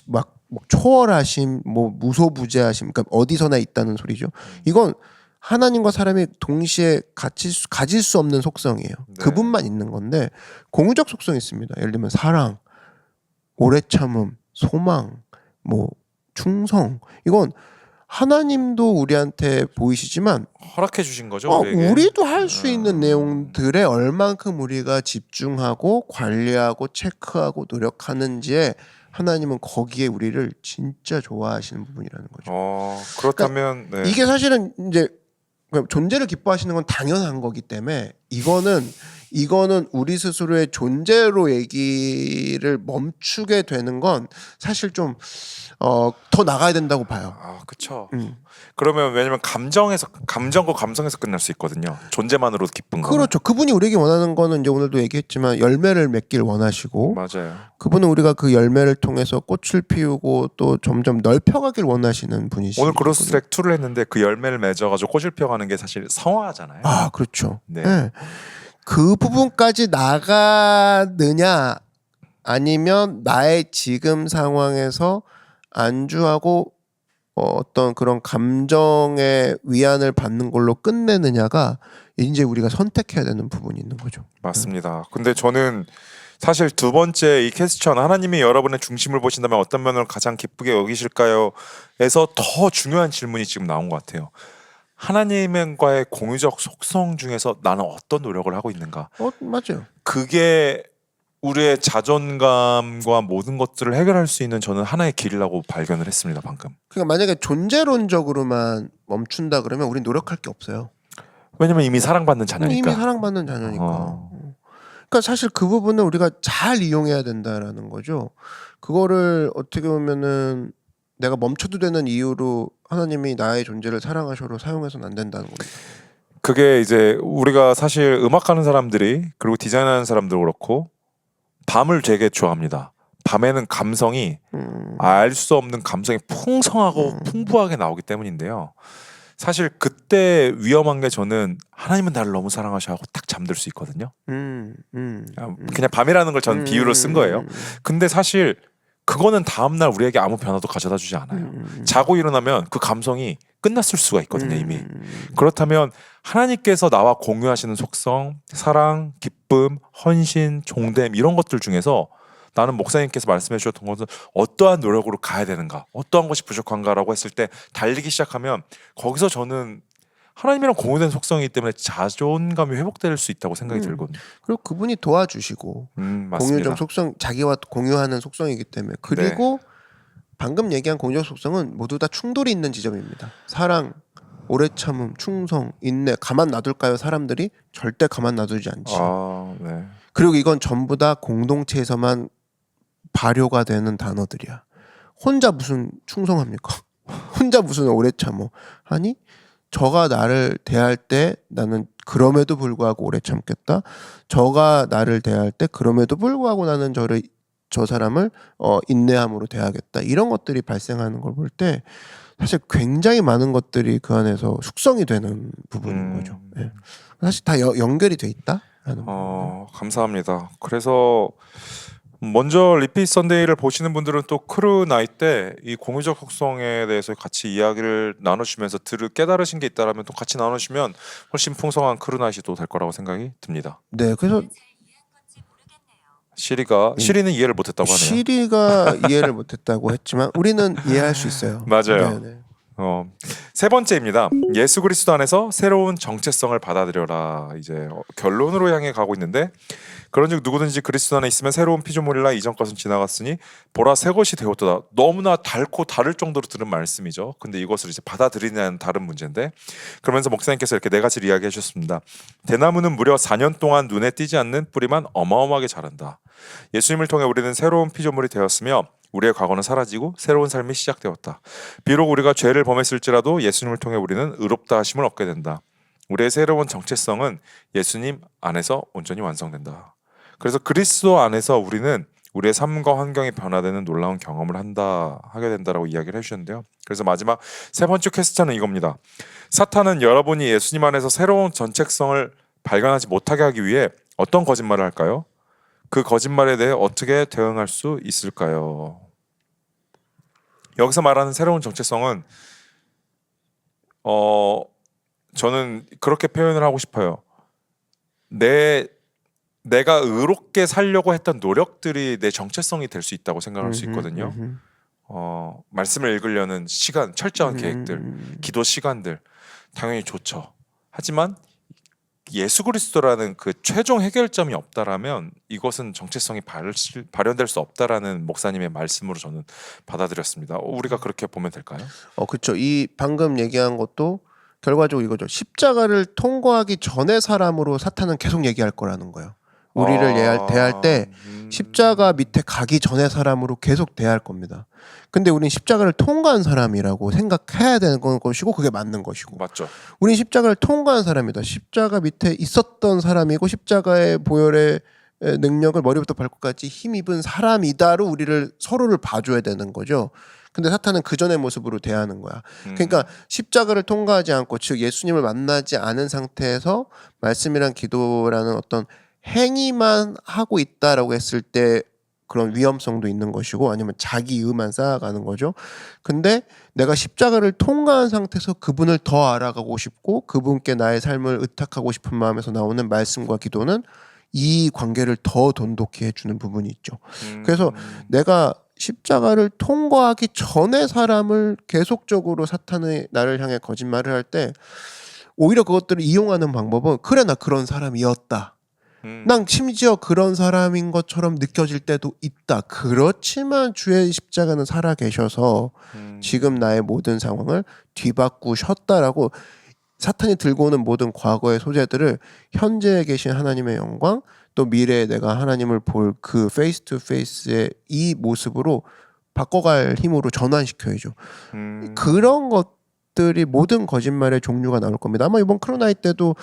막 초월하심, 뭐 무소부재하심, 그러니까 어디서나 있다는 소리죠. 이건 하나님과 사람이 동시에 가질 수 없는 속성이에요. 네. 그분만 있는 건데 공유적 속성이 있습니다. 예를 들면 사랑, 오래 참음, 소망, 뭐 충성. 이건 하나님도 우리한테 보이시지만 허락해 주신 거죠, 우리에게. 우리도 할 수 있는 내용들에 얼만큼 우리가 집중하고 관리하고 체크하고 노력하는지에 하나님은 거기에 우리를 진짜 좋아하시는 부분이라는 거죠. 그렇다면 네. 이게 사실은 이제 존재를 기뻐하시는 건 당연한 거기 때문에 이거는 우리 스스로의 존재로 얘기를 멈추게 되는 건 사실 좀 더 나가야 된다고 봐요. 그렇죠. 그러면 왜냐면 감정과 감성에서 끝날 수 있거든요. 존재만으로 기쁜 거. 그렇죠. 그분이 우리에게 원하는 거는 이제 오늘도 얘기했지만 열매를 맺길 원하시고 맞아요. 그분은 우리가 그 열매를 통해서 꽃을 피우고 또 점점 넓혀가길 원하시는 분이시죠. 오늘 그로스트랙 2를 했는데 그 열매를 맺어가지고 꽃을 피워가는 게 사실 성화잖아요. 그렇죠. 네. 네. 그 부분까지 나가느냐 아니면 나의 지금 상황에서 안주하고 어떤 그런 감정의 위안을 받는 걸로 끝내느냐가 이제 우리가 선택해야 되는 부분이 있는 거죠. 맞습니다. 근데 저는 사실 두 번째 이 퀘스천 하나님이 여러분의 중심을 보신다면 어떤 면을 가장 기쁘게 여기실까요? 에서 더 중요한 질문이 지금 나온 것 같아요. 하나님과의 공유적 속성 중에서 나는 어떤 노력을 하고 있는가? 맞아요. 그게 우리의 자존감과 모든 것들을 해결할 수 있는 저는 하나의 길이라고 발견을 했습니다. 방금. 그러니까 만약에 존재론적으로만 멈춘다 그러면 우린 노력할 게 없어요. 왜냐면 이미 사랑받는 자녀니까. 이미 사랑받는 자녀니까. 그러니까 사실 그 부분을 우리가 잘 이용해야 된다라는 거죠. 그거를 어떻게 보면은 내가 멈춰도 되는 이유로 하나님이 나의 존재를 사랑하셔로 사용해서는 안 된다는 겁니다. 그게 이제 우리가 사실 음악하는 사람들이 그리고 디자인하는 사람도 그렇고 밤을 되게 좋아합니다. 밤에는 감성이 알 수 없는 감성이 풍성하고 풍부하게 나오기 때문인데요. 사실 그때 위험한 게 저는 하나님은 나를 너무 사랑하셔 하고 딱 잠들 수 있거든요. 그냥 밤이라는 걸 저는 비유로 쓴 거예요. 근데 사실 그거는 다음날 우리에게 아무 변화도 가져다 주지 않아요. 자고 일어나면 그 감성이 끝났을 수가 있거든요. 이미. 그렇다면 하나님께서 나와 공유하시는 속성, 사랑, 기쁨, 헌신, 종됨 이런 것들 중에서 나는 목사님께서 말씀해 주셨던 것은 어떠한 노력으로 가야 되는가, 어떠한 것이 부족한가라고 했을 때 달리기 시작하면 거기서 저는 하나님이랑 공유된 속성이기 때문에 자존감이 회복될 수 있다고 생각이 들거든요. 그리고 그분이 도와주시고 맞습니다. 공유적 속성, 자기와 공유하는 속성이기 때문에 그리고 방금 얘기한 공유적 속성은 모두 다 충돌이 있는 지점입니다. 사랑, 오래 참음, 충성, 인내 가만 놔둘까요? 사람들이 절대 가만 놔두지 않지. 네. 그리고 이건 전부 다 공동체에서만 발효가 되는 단어들이야. 혼자 무슨 충성합니까? 혼자 무슨 오래 참어? 아니 저가 나를 대할 때 나는 그럼에도 불구하고 오래 참겠다. 저가 나를 대할 때 그럼에도 불구하고 나는 저 사람을 인내함으로 대하겠다. 이런 것들이 발생하는 걸 볼 때 사실 굉장히 많은 것들이 그 안에서 숙성이 되는 부분인 거죠. 네. 사실 다 연결이 돼 있다라는 감사합니다. 그래서 먼저 리피트 선데이를 보시는 분들은 또 크루 나이 때 이 공유적 속성에 대해서 같이 이야기를 나누시면서 깨달으신 게 있다라면 또 같이 나누시면 훨씬 풍성한 크루 나이이 또 될 거라고 생각이 듭니다. 네, 그래서 시리는 이해를 못했다고 하네요. 시리가 이해를 못했다고 했지만 우리는 이해할 수 있어요. 맞아요. 네네. 세 번째입니다. 예수 그리스도 안에서 새로운 정체성을 받아들여라. 이제 결론으로 향해 가고 있는데, 그런즉 누구든지 그리스도 안에 있으면 새로운 피조물이라, 이전 것은 지나갔으니 보라 새 것이 되었도다. 너무나 닳고 다를 정도로 들은 말씀이죠. 근데 이것을 이제 받아들이냐는 다른 문제인데, 그러면서 목사님께서 이렇게 네 가지를 이야기해 주셨습니다. 대나무는 무려 4년 동안 눈에 띄지 않는 뿌리만 어마어마하게 자란다. 예수님을 통해 우리는 새로운 피조물이 되었으며 우리의 과거는 사라지고 새로운 삶이 시작되었다. 비록 우리가 죄를 범했을지라도 예수님을 통해 우리는 의롭다 하심을 얻게 된다. 우리의 새로운 정체성은 예수님 안에서 온전히 완성된다. 그래서 그리스도 안에서 우리는 우리의 삶과 환경이 변화되는 놀라운 경험을 하게 된다라고 이야기를 해주셨는데요. 그래서 마지막 세 번째 퀘스천은 이겁니다. 사탄은 여러분이 예수님 안에서 새로운 정체성을 발견하지 못하게 하기 위해 어떤 거짓말을 할까요? 그 거짓말에 대해 어떻게 대응할 수 있을까요? 여기서 말하는 새로운 정체성은 저는 그렇게 표현을 하고 싶어요. 내가 의롭게 살려고 했던 노력들이 내 정체성이 될 수 있다고 생각할 수 있거든요. 말씀을 읽으려는 시간, 철저한 계획들, 기도 시간들 당연히 좋죠. 하지만 예수 그리스도라는 그 최종 해결점이 없다라면 이것은 정체성이 발현될 수 없다라는 목사님의 말씀으로 저는 받아들였습니다. 우리가 그렇게 보면 될까요? 그렇죠. 이 방금 얘기한 것도 결과적으로 이거죠. 십자가를 통과하기 전의 사람으로 사탄은 계속 얘기할 거라는 거예요. 우리를 대할 때 십자가 밑에 가기 전의 사람으로 계속 대할 겁니다. 근데 우린 십자가를 통과한 사람이라고 생각해야 되는 것이고 그게 맞는 것이고. 맞죠. 우린 십자가를 통과한 사람이다. 십자가 밑에 있었던 사람이고 십자가의 보혈의 능력을 머리부터 발끝까지 힘입은 사람이다로 우리를 서로를 봐줘야 되는 거죠. 근데 사탄은 그 전의 모습으로 대하는 거야. 그러니까 십자가를 통과하지 않고, 즉 예수님을 만나지 않은 상태에서 말씀이란 기도라는 어떤 행위만 하고 있다라고 했을 때 그런 위험성도 있는 것이고, 아니면 자기 의만 쌓아가는 거죠. 근데 내가 십자가를 통과한 상태에서 그분을 더 알아가고 싶고 그분께 나의 삶을 의탁하고 싶은 마음에서 나오는 말씀과 기도는 이 관계를 더 돈독히 해주는 부분이 있죠. 그래서 내가 십자가를 통과하기 전에 사람을 계속적으로 사탄의 나를 향해 거짓말을 할 때 오히려 그것들을 이용하는 방법은, 그래 나 그런 사람이었다, 난 심지어 그런 사람인 것처럼 느껴질 때도 있다, 그렇지만 주의 십자가는 살아계셔서 지금 나의 모든 상황을 뒤바꾸셨다라고 사탄이 들고 오는 모든 과거의 소재들을 현재에 계신 하나님의 영광, 또 미래에 내가 하나님을 볼 그 페이스 투 페이스의 이 모습으로 바꿔갈 힘으로 전환시켜야죠. 그런 것들이 모든 거짓말의 종류가 나올 겁니다. 아마 이번 크로나이 때도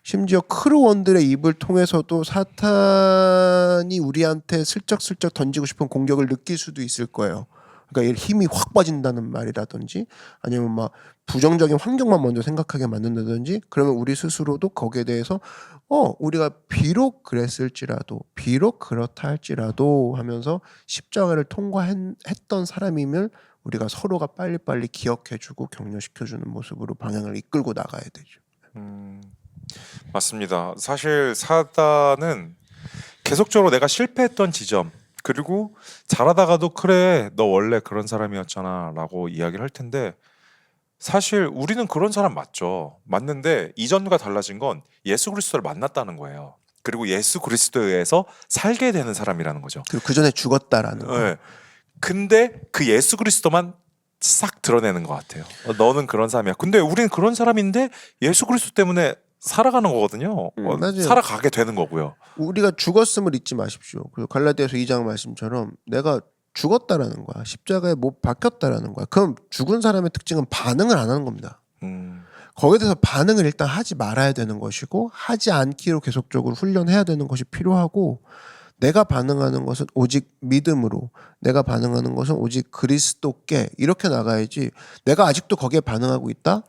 심지어 크루원들의 입을 통해서도 사탄이 우리한테 슬쩍슬쩍 던지고 싶은 공격을 느낄 수도 있을 거예요. 그러니까 힘이 확 빠진다는 말이라든지, 아니면 막 부정적인 환경만 먼저 생각하게 만든다든지, 그러면 우리 스스로도 거기에 대해서 우리가 비록 그랬을지라도, 비록 그렇다 할지라도 하면서 십자가를 통과했던 사람임을 우리가 서로가 빨리빨리 기억해주고 격려시켜주는 모습으로 방향을 이끌고 나가야 되죠. 맞습니다. 사실 사단은 계속적으로 내가 실패했던 지점, 그리고 잘하다가도 그래 너 원래 그런 사람이었잖아 라고 이야기를 할 텐데, 사실 우리는 그런 사람 맞는데 이전과 달라진 건 예수 그리스도를 만났다는 거예요. 그리고 예수 그리스도에 의해서 살게 되는 사람이라는 거죠. 그리고 그 전에 죽었다라는 거. 네. 근데 그 예수 그리스도만 싹 드러내는 것 같아요. 너는 그런 사람이야. 근데 우리는 그런 사람인데 예수 그리스도 때문에 살아가는 거거든요. 맞아요. 살아가게 되는 거고요. 우리가 죽었음을 잊지 마십시오. 그리고 갈라디아서 2장 말씀처럼 내가 죽었다라는 거야. 십자가에 못 박혔다라는 거야. 그럼 죽은 사람의 특징은 반응을 안 하는 겁니다. 거기에 대해서 반응을 일단 하지 말아야 되는 것이고, 하지 않기로 계속적으로 훈련해야 되는 것이 필요하고, 내가 반응하는 것은 오직 믿음으로, 내가 반응하는 것은 오직 그리스도께, 이렇게 나가야지. 내가 아직도 거기에 반응하고 있다?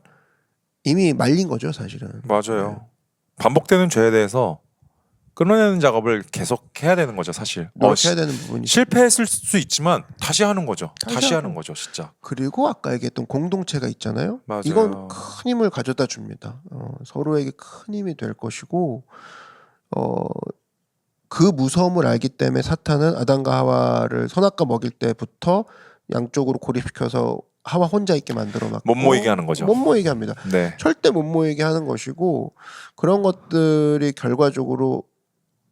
이미 말린 거죠, 사실은. 맞아요. 네. 반복되는 죄에 대해서 끊어내는 작업을 계속 해야 되는 거죠, 사실. 노력해야 되는 부분이 실패했을 수 있지만 다시 하는 거죠. 다시 하고. 하는 거죠, 진짜. 그리고 아까 얘기했던 공동체가 있잖아요. 맞아요. 이건 큰 힘을 가져다 줍니다. 서로에게 큰 힘이 될 것이고, 그 무서움을 알기 때문에 사탄은 아담과 하와를 선악과 먹일 때부터 양쪽으로 고립시켜서 하와 혼자 있게 만들어놨고 못 모이게 하는 거죠. 못 모이게 합니다. 네. 절대 못 모이게 하는 것이고 그런 것들이 결과적으로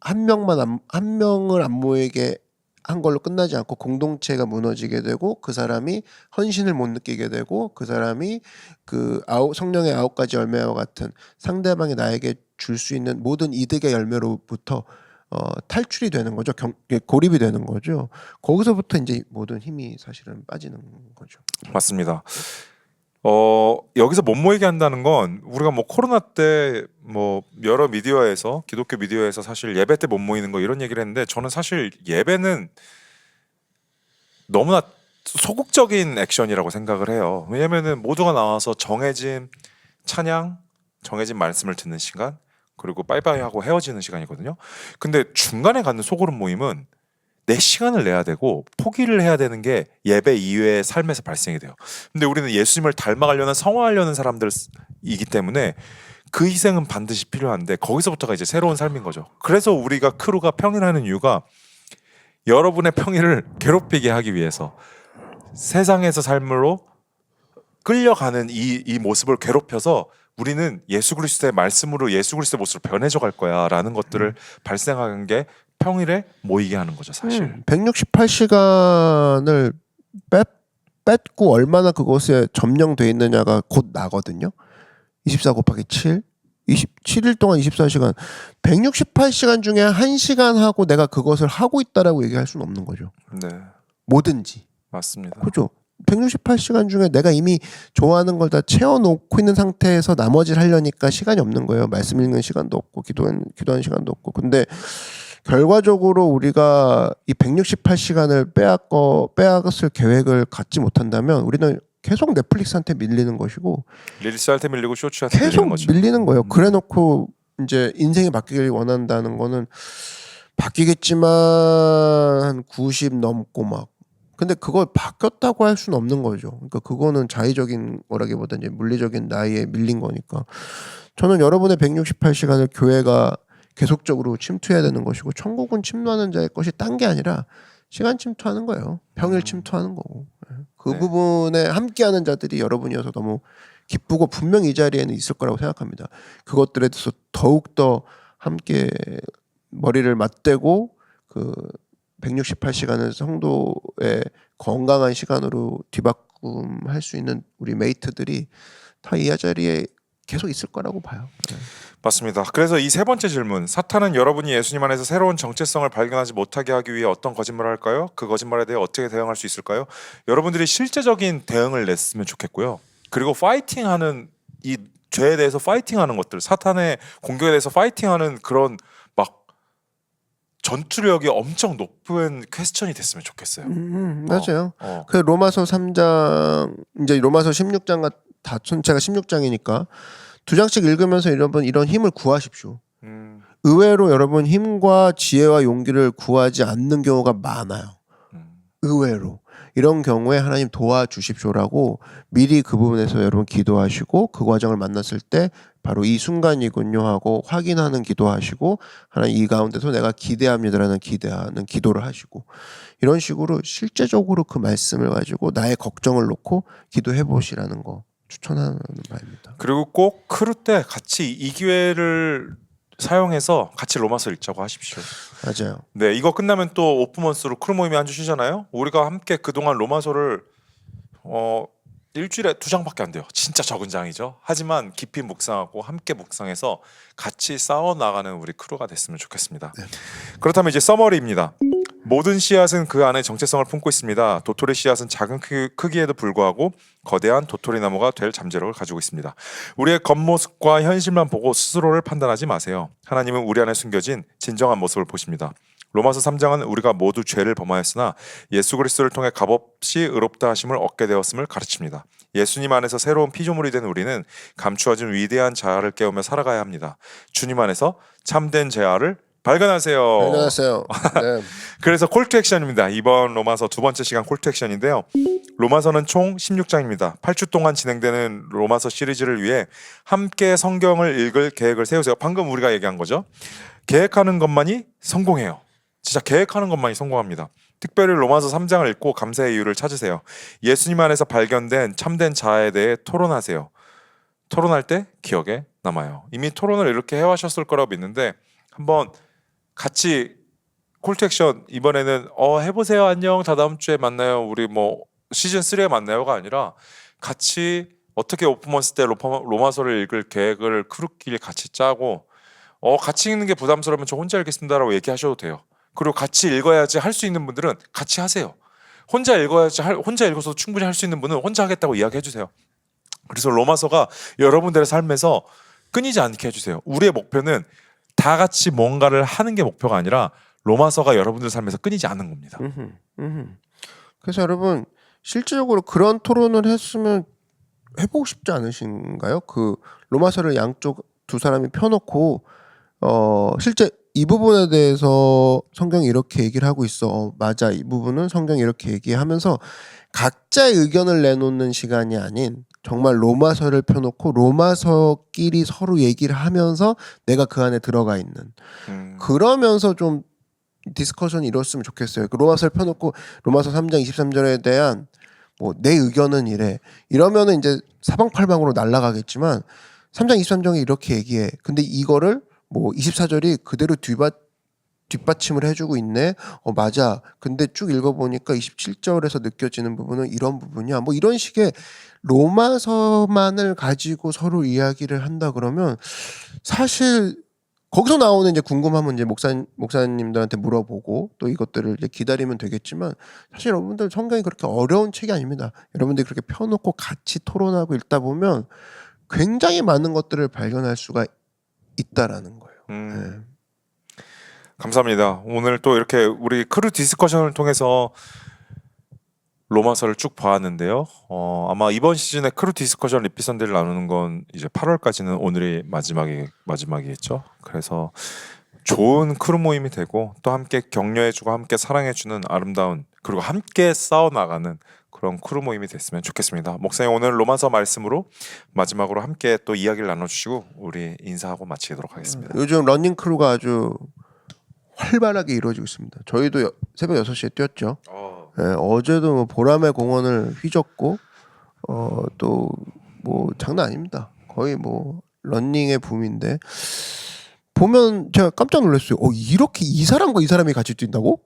한 명을 안 모이게 한 걸로 끝나지 않고 공동체가 무너지게 되고 그 사람이 헌신을 못 느끼게 되고 그 사람이 그 성령의 9가지 열매와 같은 상대방이 나에게 줄 수 있는 모든 이득의 열매로부터 탈출이 되는 거죠. 고립이 되는 거죠. 거기서부터 이제 모든 힘이 사실은 빠지는 거죠. 맞습니다. 여기서 못 모이게 한다는 건 우리가 뭐 코로나 때 뭐 여러 미디어에서 기독교 미디어에서 사실 예배 때 못 모이는 거 이런 얘기를 했는데 저는 사실 예배는 너무나 소극적인 액션이라고 생각을 해요. 왜냐면은 모두가 나와서 정해진 찬양, 정해진 말씀을 듣는 시간, 그리고 빠이빠이 하고 헤어지는 시간이거든요. 근데 중간에 갖는 소그룹 모임은 내 시간을 내야 되고 포기를 해야 되는 게 예배 이외의 삶에서 발생이 돼요. 근데 우리는 예수님을 닮아가려는 성화하려는 사람들이기 때문에 그 희생은 반드시 필요한데 거기서부터가 이제 새로운 삶인 거죠. 그래서 우리가 크루가 평일하는 이유가 여러분의 평일을 괴롭히게 하기 위해서 세상에서 삶으로 끌려가는 이 모습을 괴롭혀서 우리는 예수 그리스도의 말씀으로 예수 그리스도의 모습으로 변해져 갈 거야라는 것들을 발생하는 게 평일에 모이게 하는 거죠, 사실. 168시간을 뺐고 얼마나 그것에 점령돼 있느냐가 곧 나거든요. 24 곱하기 7 27일 동안 24시간 168시간 중에 1시간 하고 내가 그것을 하고 있다라고 얘기할 수는 없는 거죠. 네, 뭐든지. 맞습니다. 그죠? 168시간 중에 내가 이미 좋아하는 걸 다 채워놓고 있는 상태에서 나머지를 하려니까 시간이 없는 거예요. 말씀 읽는 시간도 없고 기도하는 시간도 없고. 근데 결과적으로 우리가 이 168시간을 빼앗을 계획을 갖지 못한다면 우리는 계속 넷플릭스한테 밀리는 것이고 릴스한테 밀리고 쇼츠한테 계속 밀리는 거죠. 밀리는 거예요. 그래놓고 이제 인생이 바뀌길 원한다는 거는 바뀌겠지만 한 90 넘고 막 근데 그걸 바뀌었다고 할 수는 없는 거죠. 그러니까 그거는 자의적인 거라기보다 이제 물리적인 나이에 밀린 거니까 저는 여러분의 168시간을 교회가 계속적으로 침투해야 되는 것이고 천국은 침투하는 자의 것이 딴 게 아니라 시간 침투하는 거예요. 평일 침투하는 거고. 그 네. 부분에 함께하는 자들이 여러분이어서 너무 기쁘고 분명히 이 자리에는 있을 거라고 생각합니다. 그것들에 대해서 더욱더 함께 머리를 맞대고 그 168시간을 성도의 건강한 시간으로 뒤바꿈할 수 있는 우리 메이트들이 다 이 자리에 계속 있을 거라고 봐요. 네. 맞습니다. 그래서 이 세 번째 질문, 사탄은 여러분이 예수님 안에서 새로운 정체성을 발견하지 못하게 하기 위해 어떤 거짓말을 할까요? 그 거짓말에 대해 어떻게 대응할 수 있을까요? 여러분들이 실제적인 대응을 냈으면 좋겠고요. 그리고 파이팅하는 이 죄에 대해서 파이팅하는 것들, 사탄의 공격에 대해서 파이팅하는 그런 막 전투력이 엄청 높은 퀘스천이 됐으면 좋겠어요. 맞아요. 어. 그 로마서 3장 이제 로마서 16장과 다 전체가 16장이니까 두 장씩 읽으면서 여러분 이런 힘을 구하십시오. 의외로 여러분 힘과 지혜와 용기를 구하지 않는 경우가 많아요. 의외로 이런 경우에 하나님 도와주십시오라고 미리 그 부분에서 여러분 기도하시고 그 과정을 만났을 때 바로 이 순간이군요 하고 확인하는 기도하시고 하나님 이 가운데서 내가 기대합니다라는 기대하는 기도를 하시고 이런 식으로 실제적으로 그 말씀을 가지고 나의 걱정을 놓고 기도해 보시라는 거 추천하는 바입니다. 그리고 꼭 크루 때 같이 이 기회를 사용해서 같이 로마서 읽자고 하십시오. 맞아요. 네, 이거 끝나면 또 오프먼스로 크루 모임이 한 주 쉬잖아요. 우리가 함께 그동안 로마서를 일주일에 2장밖에 안 돼요. 진짜 적은 장이죠. 하지만 깊이 묵상하고 함께 묵상해서 같이 싸워 나가는 우리 크루가 됐으면 좋겠습니다. 네. 그렇다면 이제 서머리입니다. 모든 씨앗은 그 안에 정체성을 품고 있습니다. 도토리 씨앗은 작은 크기에도 불구하고 거대한 도토리 나무가 될 잠재력을 가지고 있습니다. 우리의 겉모습과 현실만 보고 스스로를 판단하지 마세요. 하나님은 우리 안에 숨겨진 진정한 모습을 보십니다. 로마서 3장은 우리가 모두 죄를 범하였으나 예수 그리스도를 통해 값없이 의롭다 하심을 얻게 되었음을 가르칩니다. 예수님 안에서 새로운 피조물이 된 우리는 감추어진 위대한 자아를 깨우며 살아가야 합니다. 주님 안에서 참된 자아를 발견하세요. 발견하세요. 네. 그래서 콜투 액션입니다. 이번 로마서 두 번째 시간 콜투 액션인데요. 로마서는 총 16장입니다. 8주 동안 진행되는 로마서 시리즈를 위해 함께 성경을 읽을 계획을 세우세요. 방금 우리가 얘기한 거죠. 계획하는 것만이 성공해요. 진짜 계획하는 것만이 성공합니다. 특별히 로마서 3장을 읽고 감사의 이유를 찾으세요. 예수님 안에서 발견된 참된 자아에 대해 토론하세요. 토론할 때 기억에 남아요. 이미 토론을 이렇게 해와셨을 거라고 믿는데 한번 같이 콜투액션 이번에는 해보세요. 안녕. 다 다음 주에 만나요. 우리 뭐 시즌 3에 만나요가 아니라 같이 어떻게 오픈먼스 때 로마서를 읽을 계획을 크루끼리 같이 짜고 같이 읽는 게 부담스러우면 저 혼자 읽겠습니다라고 얘기하셔도 돼요. 그리고 같이 읽어야지 할 수 있는 분들은 같이 하세요. 혼자 읽어야지 혼자 읽어서 충분히 할 수 있는 분은 혼자 하겠다고 이야기해 주세요. 그래서 로마서가 여러분들의 삶에서 끊이지 않게 해주세요. 우리의 목표는 다 같이 뭔가를 하는 게 목표가 아니라 로마서가 여러분들 삶에서 끊이지 않는 겁니다. 그래서 여러분 실질적으로 그런 토론을 했으면 해보고 싶지 않으신가요? 그 로마서를 양쪽 두 사람이 펴놓고 실제 이 부분에 대해서 성경이 이렇게 얘기를 하고 있어. 맞아. 이 부분은 성경이 이렇게 얘기하면서 각자의 의견을 내놓는 시간이 아닌 정말 로마서를 펴놓고 로마서끼리 서로 얘기를 하면서 내가 그 안에 들어가 있는 그러면서 좀 디스커션이 이뤘으면 좋겠어요. 그 로마서를 펴놓고 로마서 3장 23절에 대한 뭐 내 의견은 이래 이러면은 이제 사방팔방으로 날아가겠지만 3장 23절에 이렇게 얘기해. 근데 이거를 뭐 24절이 그대로 뒷받침을 해주고 있네. 맞아. 근데 쭉 읽어보니까 27절에서 느껴지는 부분은 이런 부분이야. 뭐 이런 식의 로마서만을 가지고 서로 이야기를 한다 그러면 사실 거기서 나오는 이제 궁금하면 이제 목사님들한테 물어보고 또 이것들을 이제 기다리면 되겠지만 사실 여러분들 성경이 그렇게 어려운 책이 아닙니다. 여러분들이 그렇게 펴놓고 같이 토론하고 읽다 보면 굉장히 많은 것들을 발견할 수가 있다라는 거예요. 네. 감사합니다. 오늘 또 이렇게 우리 크루 디스커션을 통해서 로마서를 쭉 봐왔는데요. 아마 이번 시즌에 크루 디스커션 리피선데를 나누는 건 이제 8월까지는 오늘이 마지막이겠죠. 그래서 좋은 크루 모임이 되고 또 함께 격려해주고 함께 사랑해주는 아름다운 그리고 함께 싸워나가는 그런 크루 모임이 됐으면 좋겠습니다. 목사님 오늘 로마서 말씀으로 마지막으로 함께 또 이야기를 나눠주시고 우리 인사하고 마치도록 하겠습니다. 요즘 러닝 크루가 아주 활발하게 이루어지고 있습니다. 저희도 새벽 6시에 뛰었죠. 네, 어제도 뭐 보람의 공원을 휘젓고 또 뭐 장난 아닙니다. 거의 뭐 러닝의 붐인데 보면 제가 깜짝 놀랐어요. 이렇게 이 사람과 이 사람이 같이 뛴다고?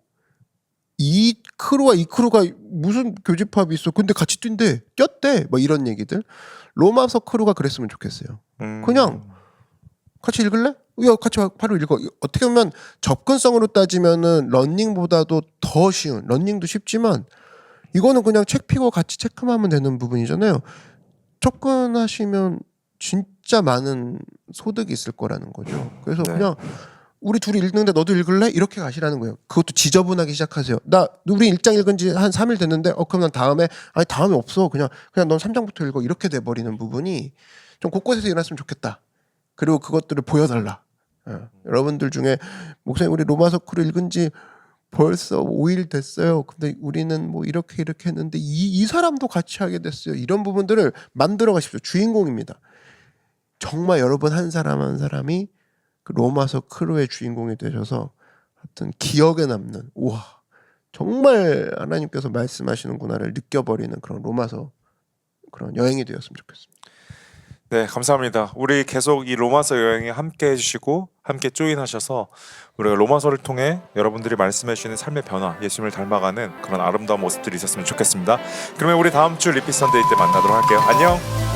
이 크루와 이 크루가 무슨 교집합이 있어? 근데 같이 뛰었대. 뭐 이런 얘기들. 로마서 크루가 그랬으면 좋겠어요. 그냥 같이 읽을래? 야, 같이 바로 읽어. 어떻게 보면 접근성으로 따지면은 러닝보다도 더 쉬운. 러닝도 쉽지만 이거는 그냥 책 피고 같이 체크하면 되는 부분이잖아요. 접근하시면 진짜 많은 소득이 있을 거라는 거죠. 그래서 네. 그냥 우리 둘이 읽는데 너도 읽을래? 이렇게 가시라는 거예요. 그것도 지저분하게 시작하세요. 우리 1장 읽은 지 한 3일 됐는데 그럼 난 다음에 없어. 그냥 넌 3장부터 읽어. 이렇게 돼 버리는 부분이 좀 곳곳에서 일어났으면 좋겠다. 그리고 그것들을 보여달라. 여러분들 중에 목사님 우리 로마서 크루 읽은 지 벌써 5일 됐어요. 근데 우리는 뭐 이렇게 했는데 이 사람도 같이 하게 됐어요. 이런 부분들을 만들어 가십시오. 주인공입니다. 정말 여러분 한 사람 한 사람이 그 로마서 크루의 주인공이 되셔서 하여튼 기억에 남는 우와 정말 하나님께서 말씀하시는구나를 느껴버리는 그런 로마서 그런 여행이 되었으면 좋겠습니다. 네, 감사합니다. 우리 계속 이 로마서 여행에 함께 해주시고 함께 조인하셔서 우리가 로마서를 통해 여러분들이 말씀해 주시는 삶의 변화, 예수님을 닮아가는 그런 아름다운 모습들이 있었으면 좋겠습니다. 그러면 우리 다음 주 리피 선데이 때 만나도록 할게요. 안녕.